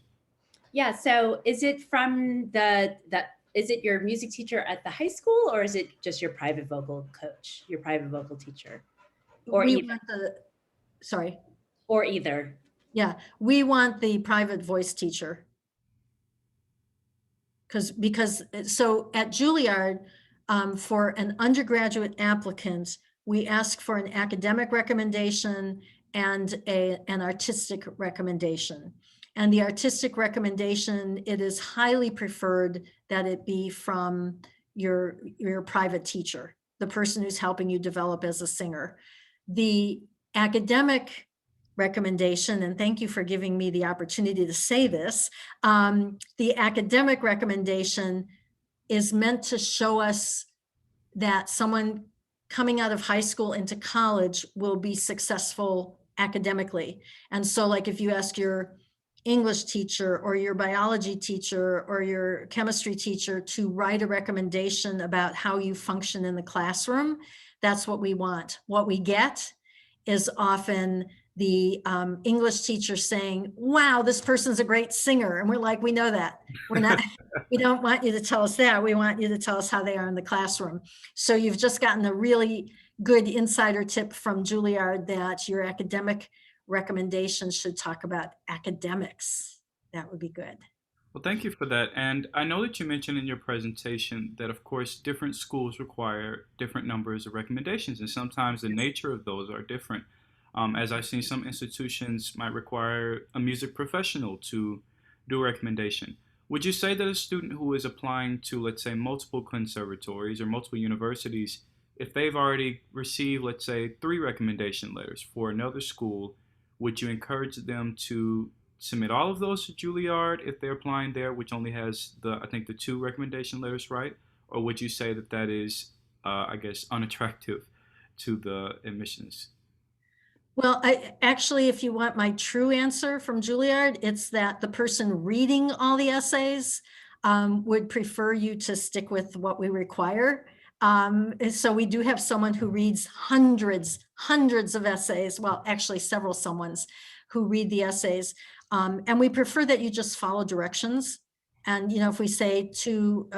[SPEAKER 3] Yeah, so is it from is it your music teacher at the high school, or is it just your private vocal coach, your private vocal teacher? Or either.
[SPEAKER 2] Sorry.
[SPEAKER 3] Or either.
[SPEAKER 2] Yeah, we want the private voice teacher. Because so at Juilliard, for an undergraduate applicant, we ask for an academic recommendation and an artistic recommendation. And the artistic recommendation, it is highly preferred that it be from your private teacher, the person who's helping you develop as a singer. The academic recommendation, and thank you for giving me the opportunity to say this, the academic recommendation is meant to show us that someone coming out of high school into college will be successful academically. And so like if you ask your English teacher or your biology teacher or your chemistry teacher to write a recommendation about how you function in the classroom. That's what we want. What we get is often the English teacher saying, wow, this person's a great singer. And we're like, we know that. We're not, we don't want you to tell us that. We want you to tell us how they are in the classroom. So you've just gotten a really good insider tip from Juilliard that your academic recommendations should talk about academics. That would be good.
[SPEAKER 1] Well, thank you for that. And I know that you mentioned in your presentation that, of course, different schools require different numbers of recommendations, and sometimes the nature of those are different. As I've seen, some institutions might require a music professional to do a recommendation. Would you say that a student who is applying to, let's say, multiple conservatories or multiple universities, if they've already received, let's say, 3 recommendation letters for another school, would you encourage them to submit all of those to Juilliard if they're applying there, which only has I think the 2 recommendation letters, right? Or would you say that that is, I guess, unattractive to the admissions?
[SPEAKER 2] Well, actually, if you want my true answer from Juilliard, it's that the person reading all the essays would prefer you to stick with what we require. And so we do have someone who reads hundreds of essays. Well, actually several someones who read the essays. And we prefer that you just follow directions. And, if we say 2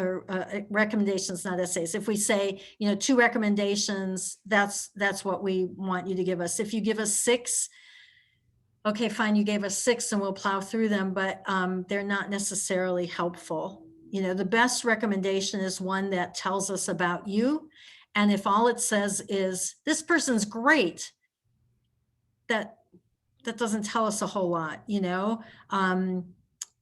[SPEAKER 2] recommendations, not essays, if we say, 2 recommendations, that's what we want you to give us. If you give us 6, okay, fine, you gave us 6 and we'll plow through them, but they're not necessarily helpful. The best recommendation is one that tells us about you. And if all it says is, this person's great, that doesn't tell us a whole lot,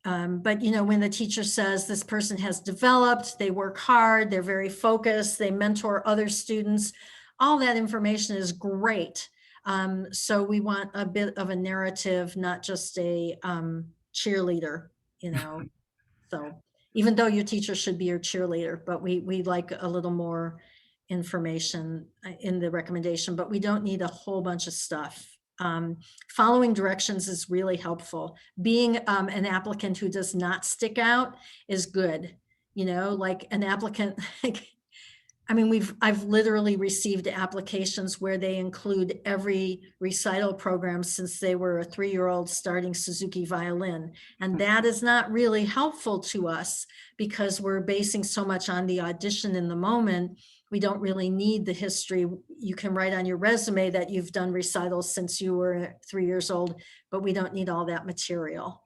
[SPEAKER 2] but when the teacher says this person has developed, they work hard, they're very focused, they mentor other students, all that information is great. So we want a bit of a narrative, not just a cheerleader, So even though your teacher should be your cheerleader, but we like a little more information in the recommendation, but we don't need a whole bunch of stuff. Following directions is really helpful. Being an applicant who does not stick out is good. Like an applicant, I've literally received applications where they include every recital program since they were a 3-year-old starting Suzuki violin. And that is not really helpful to us because we're basing so much on the audition in the moment. We don't really need the history. You can write on your resume that you've done recitals since you were 3 years old, but we don't need all that material.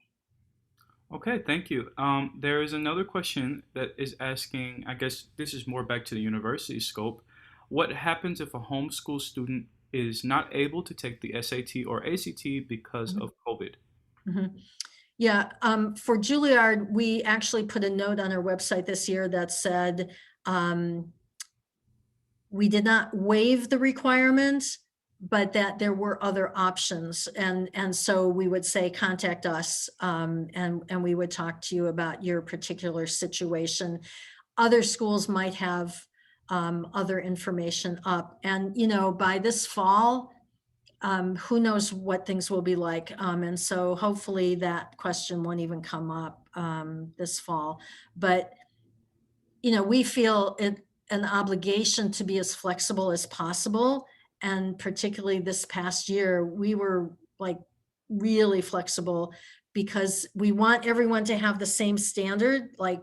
[SPEAKER 1] Okay, thank you. There is another question that is asking, I guess this is more back to the university scope. What happens if a homeschool student is not able to take the SAT or ACT because of COVID?
[SPEAKER 2] Mm-hmm. Yeah, for Juilliard, we actually put a note on our website this year that said, we did not waive the requirements, but that there were other options. And so we would say, contact us, and we would talk to you about your particular situation. Other schools might have other information up. And, by this fall, who knows what things will be like. And so hopefully that question won't even come up this fall. But, we feel an obligation to be as flexible as possible. And particularly this past year, we were like really flexible because we want everyone to have the same standard. Like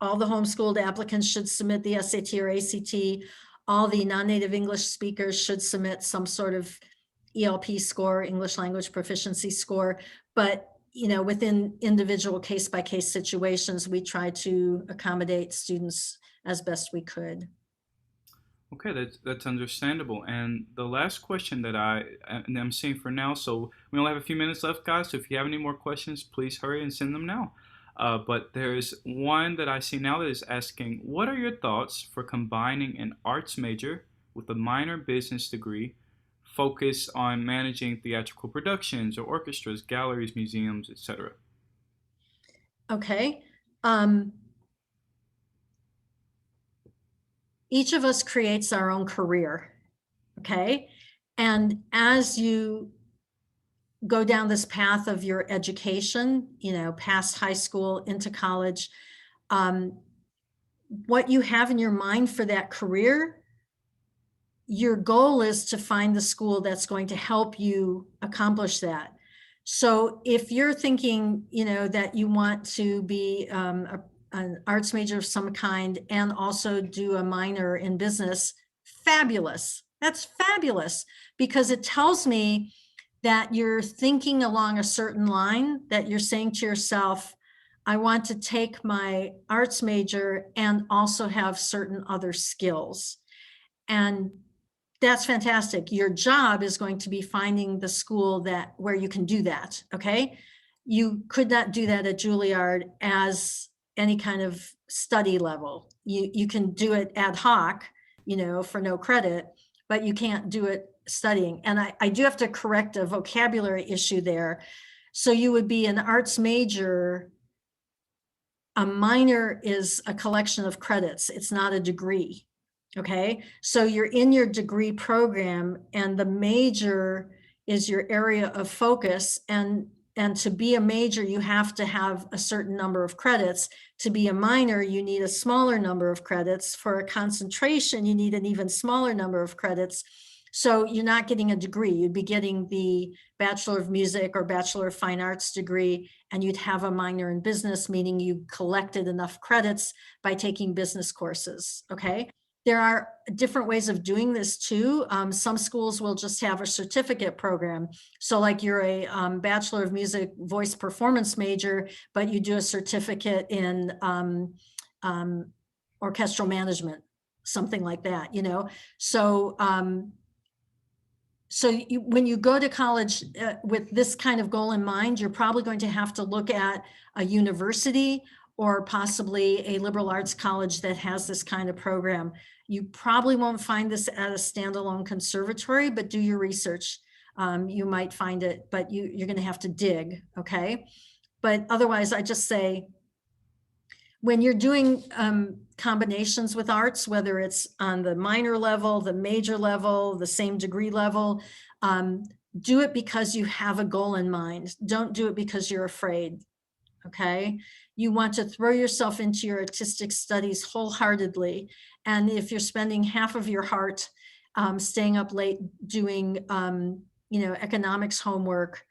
[SPEAKER 2] all the homeschooled applicants should submit the SAT or ACT. All the non-native English speakers should submit some sort of ELP score, English language proficiency score. But within individual case-by-case situations, we try to accommodate students as best we could.
[SPEAKER 1] Okay, that's understandable. And the last question that I'm seeing for now, so we only have a few minutes left, guys. So if you have any more questions, please hurry and send them now. But there's one that I see now that is asking, what are your thoughts for combining an arts major with a minor business degree focused on managing theatrical productions or orchestras, galleries, museums, etc.?
[SPEAKER 2] Okay. Each of us creates our own career, okay? And as you go down this path of your education, past high school into college, what you have in your mind for that career, your goal is to find the school that's going to help you accomplish that. So if you're thinking, that you want to be an arts major of some kind and also do a minor in business, fabulous. That's fabulous, because it tells me that you're thinking along a certain line, that you're saying to yourself, I want to take my arts major and also have certain other skills. And that's fantastic. Your job is going to be finding the school where you can do that. Okay. You could not do that at Juilliard as any kind of study level. You can do it ad hoc, for no credit, but you can't do it studying. And I do have to correct a vocabulary issue there. So you would be an arts major. A minor is a collection of credits. It's not a degree. Okay, so you're in your degree program and the major is your area of focus, and to be a major you have to have a certain number of credits. To be a minor you need a smaller number of credits. For a concentration you need an even smaller number of credits. So you're not getting a degree. You'd be getting the Bachelor of Music or Bachelor of Fine Arts degree, and you'd have a minor in business, meaning you collected enough credits by taking business courses. Okay. There are different ways of doing this too. Some schools will just have a certificate program. So like you're a Bachelor of Music voice performance major, but you do a certificate in orchestral management, something like that, So when you go to college with this kind of goal in mind, you're probably going to have to look at a university or possibly a liberal arts college that has this kind of program. You probably won't find this at a standalone conservatory, but do your research. You might find it, but you're going to have to dig, okay? But otherwise, I just say, when you're doing combinations with arts, whether it's on the minor level, the major level, the same degree level, do it because you have a goal in mind. Don't do it because you're afraid, okay? You want to throw yourself into your artistic studies wholeheartedly. And if you're spending half of your heart staying up late doing, economics homework,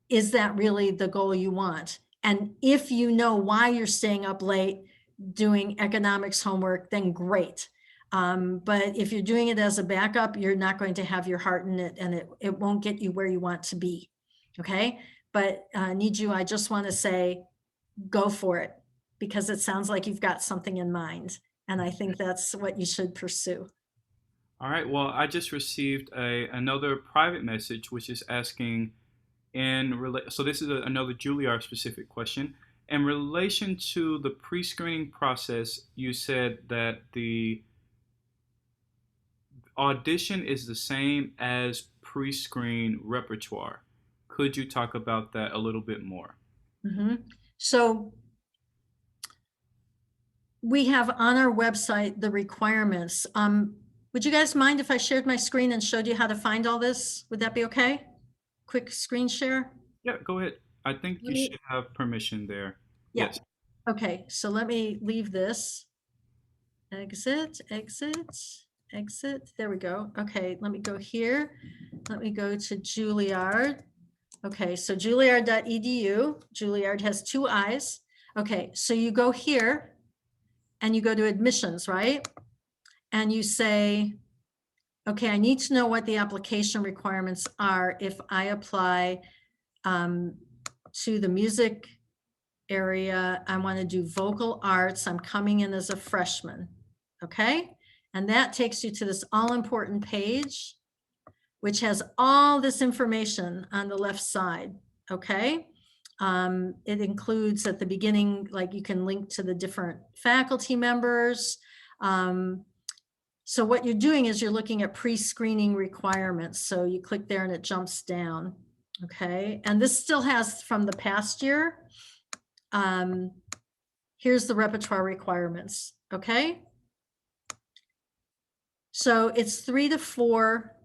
[SPEAKER 2] is that really the goal you want? And if you know why you're staying up late doing economics homework, then great. But if you're doing it as a backup, you're not going to have your heart in it, and it won't get you where you want to be, okay? But I just want to say, go for it, because it sounds like you've got something in mind. And I think that's what you should pursue.
[SPEAKER 1] All right. Well, I just received another private message, which is asking, so this is another Juilliard specific question. In relation to the pre-screening process, you said that the audition is the same as pre-screen repertoire. Could you talk about that a little bit more?
[SPEAKER 2] Mm-hmm. So we have on our website the requirements. Would you guys mind if I shared my screen and showed you how to find all this? Would that be okay? Quick screen share?
[SPEAKER 1] Yeah, go ahead. I think you should have permission there.
[SPEAKER 2] Yeah.
[SPEAKER 1] Yes.
[SPEAKER 2] Okay, so let me leave this. Exit. There we go. Okay, let me go here. Let me go to Juilliard. Okay, so juilliard.edu. Juilliard has 2 I's. Okay, so you go here and you go to admissions, right? And you say, okay, I need to know what the application requirements are if I apply to the music area. I want to do vocal arts. I'm coming in as a freshman. Okay. And that takes you to this all important page, which has all this information on the left side. Okay. It includes at the beginning, like you can link to the different faculty members. So what you're doing is you're looking at pre-screening requirements. So you click there and it jumps down. Okay. And this still has from the past year. Here's the repertoire requirements. Okay. So it's 3 to 4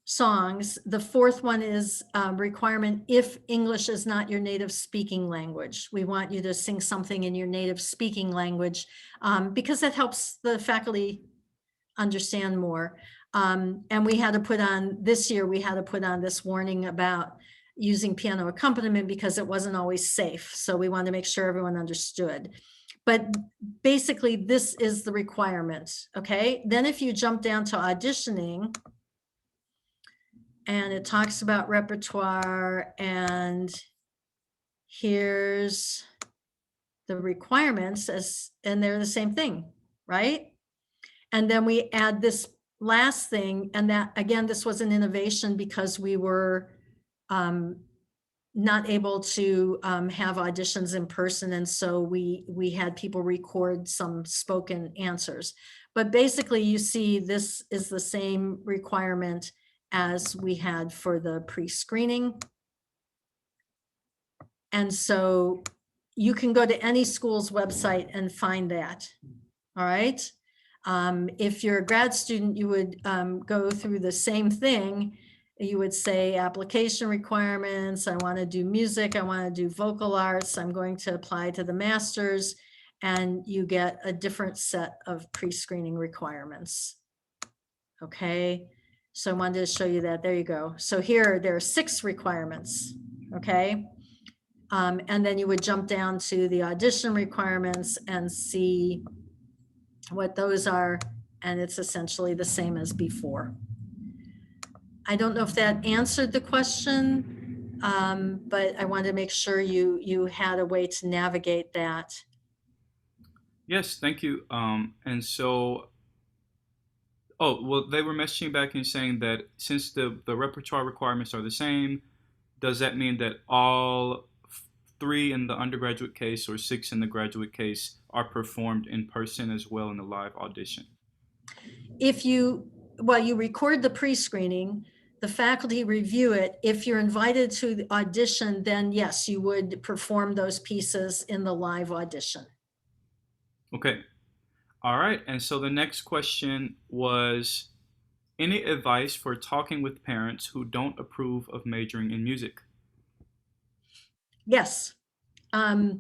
[SPEAKER 2] songs. The fourth one is requirement if English is not your native speaking language. We want you to sing something in your native speaking language because that helps the faculty understand more. And we had to put on, this year, we had to put on this warning about using piano accompaniment because it wasn't always safe. So we wanted to make sure everyone understood. But basically, this is the requirement, okay? Then if you jump down to auditioning, and it talks about repertoire, and here's the requirements, and they're the same thing, right? And then we add this last thing, and that, again, this was an innovation because we were not able to have auditions in person, and so we had people record some spoken answers. But basically, you see, this is the same requirement as we had for the pre-screening. And so you can go to any school's website and find that, all right? If you're a grad student, you would go through the same thing. You would say application requirements, I want to do music, I want to do vocal arts, I'm going to apply to the master's, and you get a different set of pre-screening requirements. Okay, so I wanted to show you that. There you go. So here, there are 6 requirements, okay? And then you would jump down to the audition requirements and see what those are, and it's essentially the same as before. I don't know if that answered the question, but I wanted to make sure you had a way to navigate that.
[SPEAKER 1] Yes, thank you. And so, oh, well, they were messaging back and saying that since the repertoire requirements are the same, does that mean that all 3 in the undergraduate case or 6 in the graduate case are performed in person as well in the live audition?
[SPEAKER 2] If you, well, you record the pre-screening, the faculty review it. If you're invited to the audition, then yes, you would perform those pieces in the live audition.
[SPEAKER 1] Okay. All right. And so the next question was, any advice for talking with parents who don't approve of majoring in music?
[SPEAKER 2] Yes. I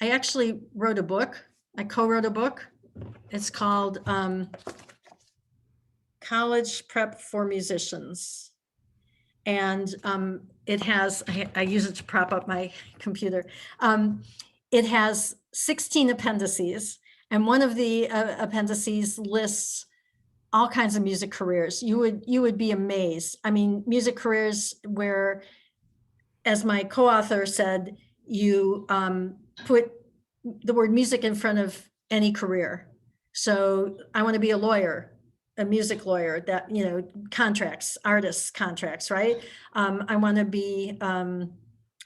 [SPEAKER 2] actually wrote a book. I co-wrote a book. It's called College Prep for Musicians. And it has, I use it to prop up my computer. It has 16 appendices, and one of the appendices lists all kinds of music careers. You would be amazed. I mean, music careers where, as my co-author said, you put the word music in front of any career. So I want to be a lawyer, a music lawyer, that, you know, contracts, artists contracts, right? I want to be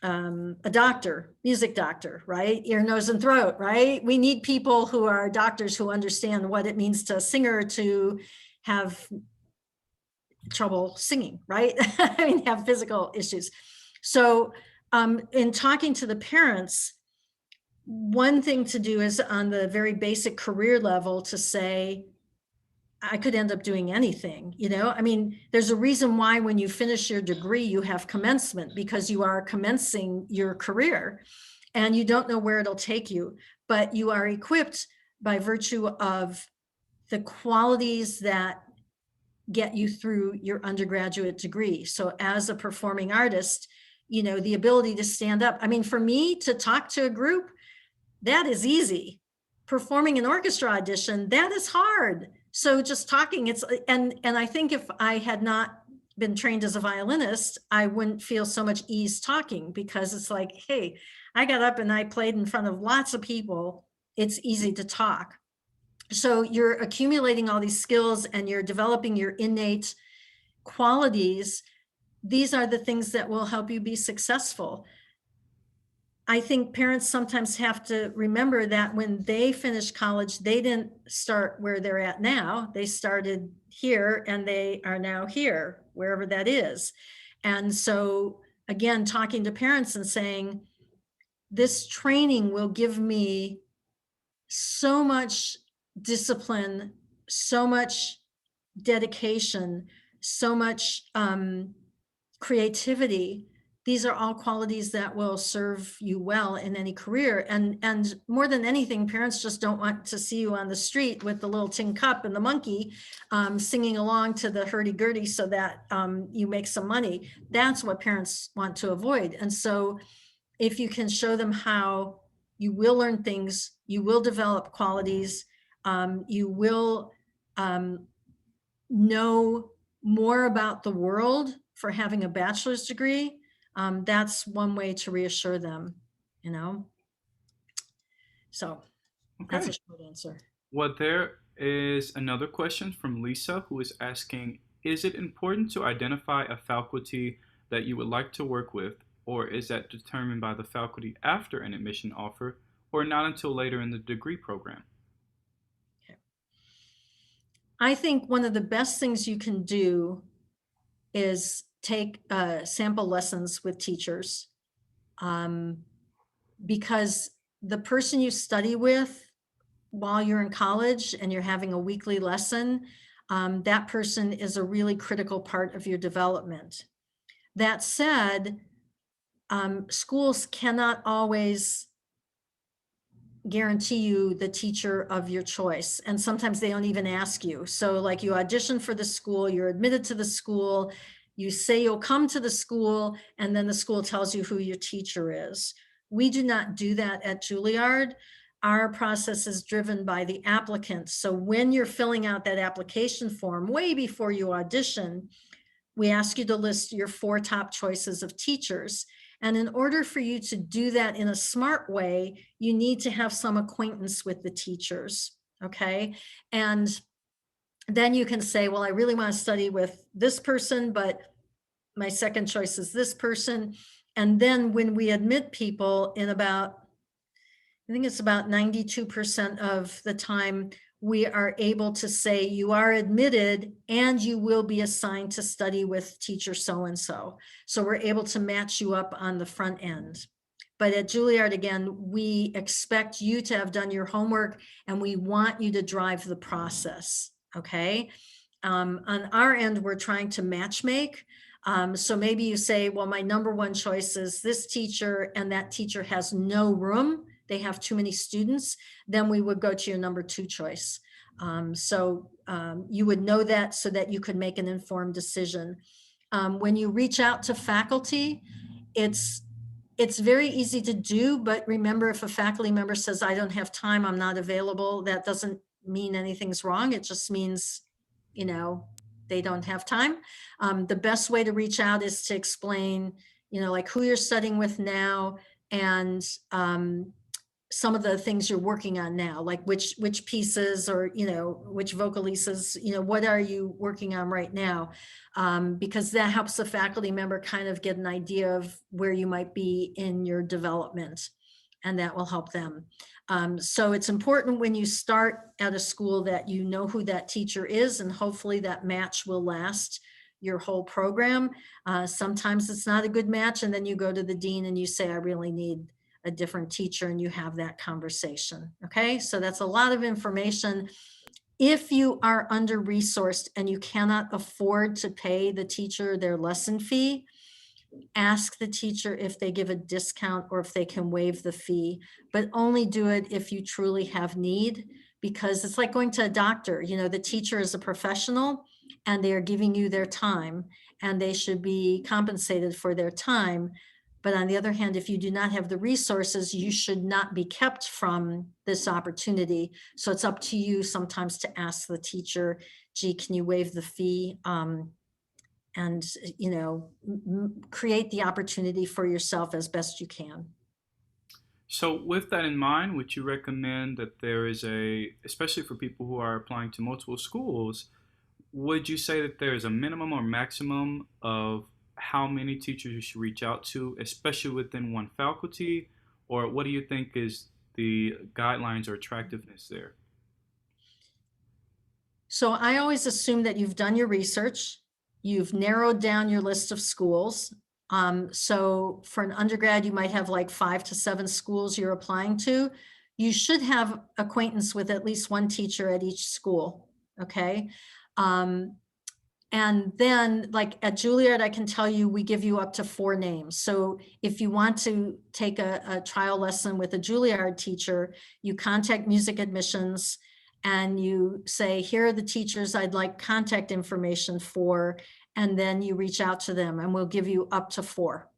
[SPEAKER 2] a doctor, music doctor, right? Ear, nose, and throat, right? We need people who are doctors who understand what it means to a singer to have trouble singing, right? I mean, have physical issues. So in talking to the parents, one thing to do is on the very basic career level to say, I could end up doing anything, you know? I mean, there's a reason why when you finish your degree, you have commencement, because you are commencing your career and you don't know where it'll take you, but you are equipped by virtue of the qualities that get you through your undergraduate degree. So as a performing artist, you know, the ability to stand up. I mean, for me to talk to a group, that is easy. Performing an orchestra audition, that is hard. So just talking, and I think if I had not been trained as a violinist, I wouldn't feel so much ease talking, because it's like, hey, I got up and I played in front of lots of people. It's easy to talk. So you're accumulating all these skills and you're developing your innate qualities. These are the things that will help you be successful. I think parents sometimes have to remember that when they finished college, they didn't start where they're at now. They started here and they are now here, wherever that is. And so again, talking to parents and saying, this training will give me so much discipline, so much dedication, so much creativity. These are all qualities that will serve you well in any career. And more than anything, parents just don't want to see you on the street with the little tin cup and the monkey singing along to the hurdy-gurdy so that you make some money. That's what parents want to avoid. And so if you can show them how you will learn things, you will develop qualities, you will know more about the world for having a bachelor's degree, that's one way to reassure them, you know? So that's a
[SPEAKER 1] Okay.
[SPEAKER 2] short answer.
[SPEAKER 1] Well, there is another question from Lisa who is asking, is it important to identify a faculty that you would like to work with, or is that determined by the faculty after an admission offer, or not until later in the degree program?
[SPEAKER 2] I think one of the best things you can do is take sample lessons with teachers, because the person you study with while you're in college and you're having a weekly lesson, that person is a really critical part of your development. That said, schools cannot always guarantee you the teacher of your choice. And sometimes they don't even ask you. So like you audition for the school, you're admitted to the school, you say you'll come to the school, and then the school tells you who your teacher is. We do not do that at Juilliard. Our process is driven by the applicant. So when you're filling out that application form, way before you audition, we ask you to list your 4 top choices of teachers. And in order for you to do that in a smart way, you need to have some acquaintance with the teachers, okay? And then you can say, well, I really want to study with this person, but my second choice is this person. And then when we admit people in about, I think it's about 92% of the time, we are able to say you are admitted and you will be assigned to study with teacher so-and-so. So we're able to match you up on the front end. But at Juilliard, again, we expect you to have done your homework and we want you to drive the process, okay? On our end, we're trying to match make. So maybe you say, well, my number 1 choice is this teacher and that teacher has no room. They have too many students, then we would go to your number 2 choice. So you would know that so that you could make an informed decision. When you reach out to faculty, it's very easy to do, but remember, if a faculty member says, I don't have time, I'm not available, that doesn't mean anything's wrong. It just means, you know, they don't have time. The best way to reach out is to explain, you know, like who you're studying with now, and some of the things you're working on now, like which pieces, or, you know, which vocalises, you know, what are you working on right now? Because that helps the faculty member kind of get an idea of where you might be in your development, and that will help them. So it's important when you start at a school that you know who that teacher is, and hopefully that match will last your whole program. Sometimes it's not a good match, and then you go to the dean and you say, I really need a different teacher, and you have that conversation. Okay, so that's a lot of information. If you are under-resourced and you cannot afford to pay the teacher their lesson fee, ask the teacher if they give a discount or if they can waive the fee, but only do it if you truly have need, because it's like going to a doctor. You know, the teacher is a professional and they are giving you their time, and they should be compensated for their time. But on the other hand, if you do not have the resources, you should not be kept from this opportunity. So it's up to you sometimes to ask the teacher, gee, can you waive the fee? And, you know, create the opportunity for yourself as best you can.
[SPEAKER 1] So with that in mind, would you recommend that there is especially for people who are applying to multiple schools, would you say that there is a minimum or maximum of how many teachers you should reach out to, especially within one faculty? Or what do you think is the guidelines or attractiveness there?
[SPEAKER 2] So I always assume that you've done your research, you've narrowed down your list of schools. So for an undergrad, you might have like 5 to 7 schools you're applying to. You should have acquaintance with at least one teacher at each school, okay? And then like at Juilliard, I can tell you, we give you up to 4 names. So if you want to take a trial lesson with a Juilliard teacher, you contact music admissions and you say, here are the teachers I'd like contact information for. And then you reach out to them and we'll give you up to 4.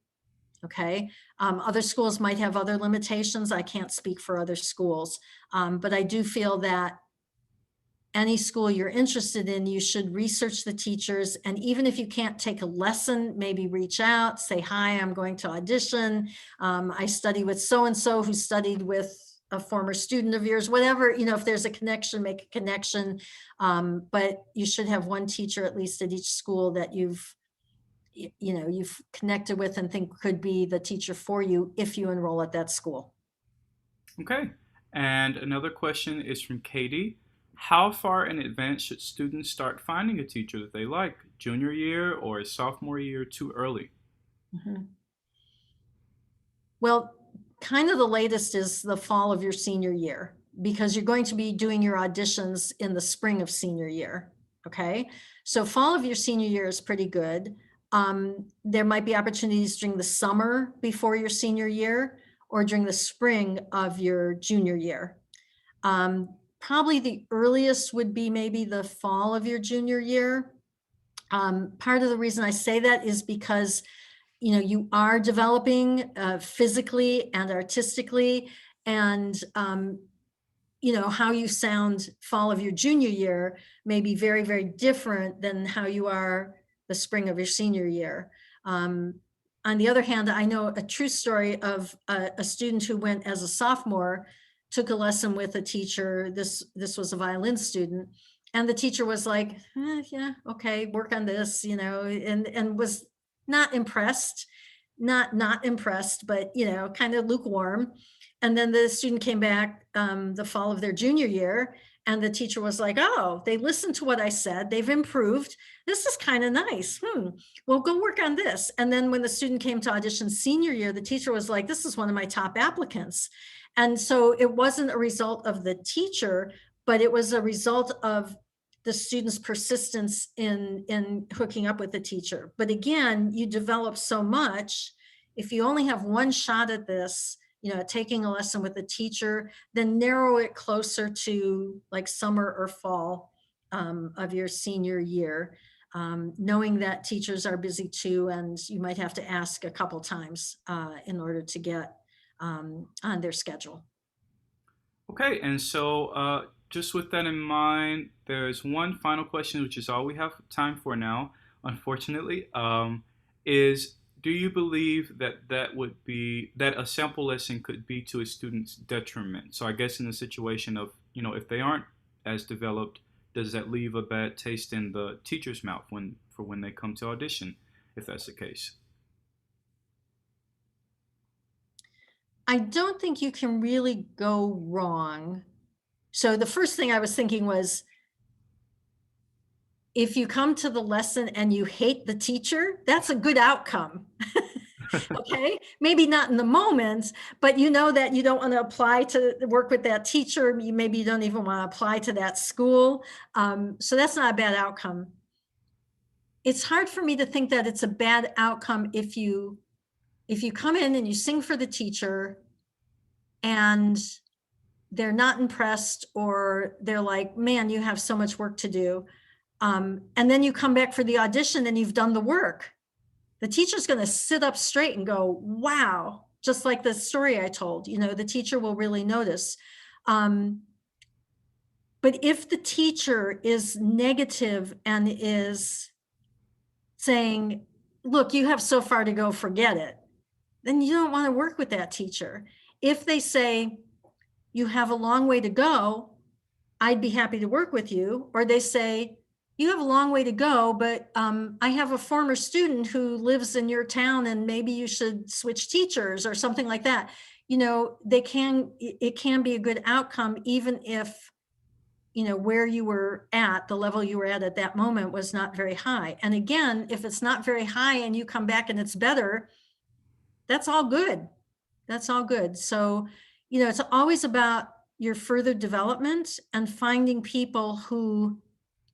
[SPEAKER 2] Okay. Other schools might have other limitations. I can't speak for other schools. But I do feel that any school you're interested in, you should research the teachers. And even if you can't take a lesson, maybe reach out, say, hi, I'm going to audition. I study with so-and-so who studied with a former student of yours, whatever, if there's a connection, make a connection. But you should have one teacher at least at each school that you've connected with and think could be the teacher for you if you enroll at that school.
[SPEAKER 1] Okay. And another question is from Katie. How far in advance should students start finding a teacher that they like? Junior year or sophomore year, too early?
[SPEAKER 2] Mm-hmm. Well, kind of the latest is the fall of your senior year, because you're going to be doing your auditions in the spring of senior year. Okay. So fall of your senior year is pretty good. There might be opportunities during the summer before your senior year or during the spring of your junior year. Probably the earliest would be maybe the fall of your junior year. Part of the reason I say that is because, you are developing physically and artistically, and, how you sound fall of your junior year may be very, very different than how you are the spring of your senior year. On the other hand, I know a true story of a student who went as a sophomore, took a lesson with a teacher. This was a violin student. And the teacher was like, yeah, okay, work on this, and was not impressed, not impressed, but, kind of lukewarm. And then the student came back the fall of their junior year, and the teacher was like, oh, they listened to what I said. They've improved. This is kind of nice. Well, go work on this. And then when the student came to audition senior year, the teacher was like, this is one of my top applicants. And so it wasn't a result of the teacher, but it was a result of the student's persistence in hooking up with the teacher. But again, you develop so much. If you only have one shot at this, taking a lesson with a teacher, then narrow it closer to like summer or fall of your senior year, knowing that teachers are busy too, and you might have to ask a couple times in order to get on their schedule.
[SPEAKER 1] Okay, and so just with that in mind, there's one final question, which is all we have time for now, unfortunately, is do you believe that a sample lesson could be to a student's detriment? So I guess in the situation of, if they aren't as developed, does that leave a bad taste in the teacher's mouth when they come to audition, if that's the case?
[SPEAKER 2] I don't think you can really go wrong. So the first thing I was thinking was, if you come to the lesson and you hate the teacher, that's a good outcome. Okay, maybe not in the moment, but you know that you don't want to apply to work with that teacher. Maybe you don't even want to apply to that school. So that's not a bad outcome. It's hard for me to think that it's a bad outcome if you come in and you sing for the teacher and they're not impressed, or they're like, man, you have so much work to do. And then you come back for the audition and you've done the work. The teacher's going to sit up straight and go, wow, just like the story I told, the teacher will really notice. But if the teacher is negative and is saying, look, you have so far to go, forget it, then you don't want to work with that teacher. If they say, you have a long way to go, I'd be happy to work with you. Or they say, you have a long way to go, but I have a former student who lives in your town and maybe you should switch teachers or something like that. It can be a good outcome, even if, where you were at, the level you were at that moment was not very high. And again, if it's not very high and you come back and it's better, that's all good. That's all good. So, it's always about your further development and finding people who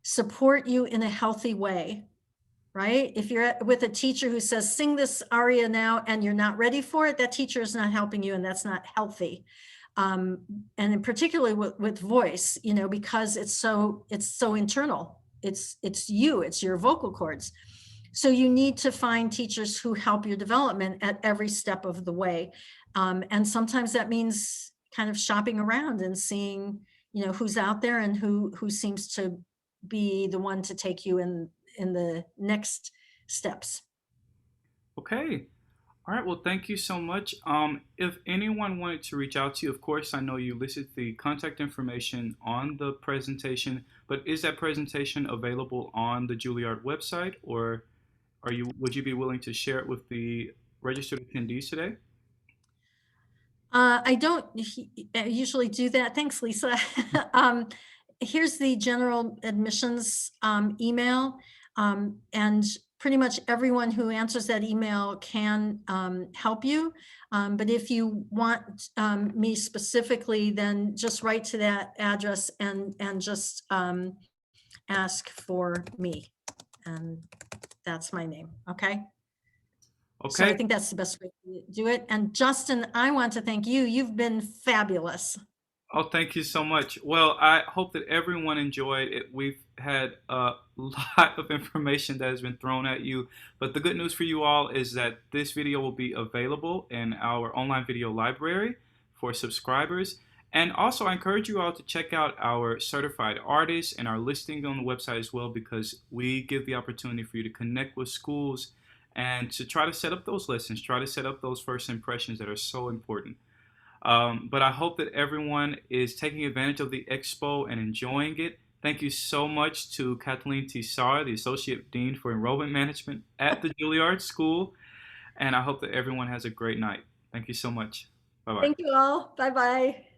[SPEAKER 2] support you in a healthy way, right? If you're with a teacher who says, sing this aria now, and you're not ready for it, that teacher is not helping you, and that's not healthy. And in particularly with voice, because it's so internal. It's you, it's your vocal cords. So you need to find teachers who help your development at every step of the way. And sometimes that means kind of shopping around and seeing, who's out there and who seems to be the one to take you in the next steps.
[SPEAKER 1] Okay. All right. Well, thank you so much. If anyone wanted to reach out to you, of course, I know you listed the contact information on the presentation, but is that presentation available on the Juilliard website, or would you be willing to share it with the registered attendees today?
[SPEAKER 2] I don't usually do that. Thanks, Lisa. Here's the general admissions email, and pretty much everyone who answers that email can help you. But if you want me specifically, then just write to that address and just ask for me. And that's my name. Okay. So I
[SPEAKER 1] Okay.
[SPEAKER 2] think that's the best way to do it. And Justin, I want to thank you. You've been fabulous.
[SPEAKER 1] Oh, thank you so much. Well, I hope that everyone enjoyed it. We've had a lot of information that has been thrown at you, but the good news for you all is that this video will be available in our online video library for subscribers. And also, I encourage you all to check out our certified artists and our listing on the website as well, because we give the opportunity for you to connect with schools and to try to set up those lessons, try to set up those first impressions that are so important. But I hope that everyone is taking advantage of the expo and enjoying it. Thank you so much to Kathleen Tesar, the Associate Dean for Enrollment Management at the Juilliard School. And I hope that everyone has a great night. Thank you so much. Bye-bye.
[SPEAKER 2] Thank you all. Bye-bye.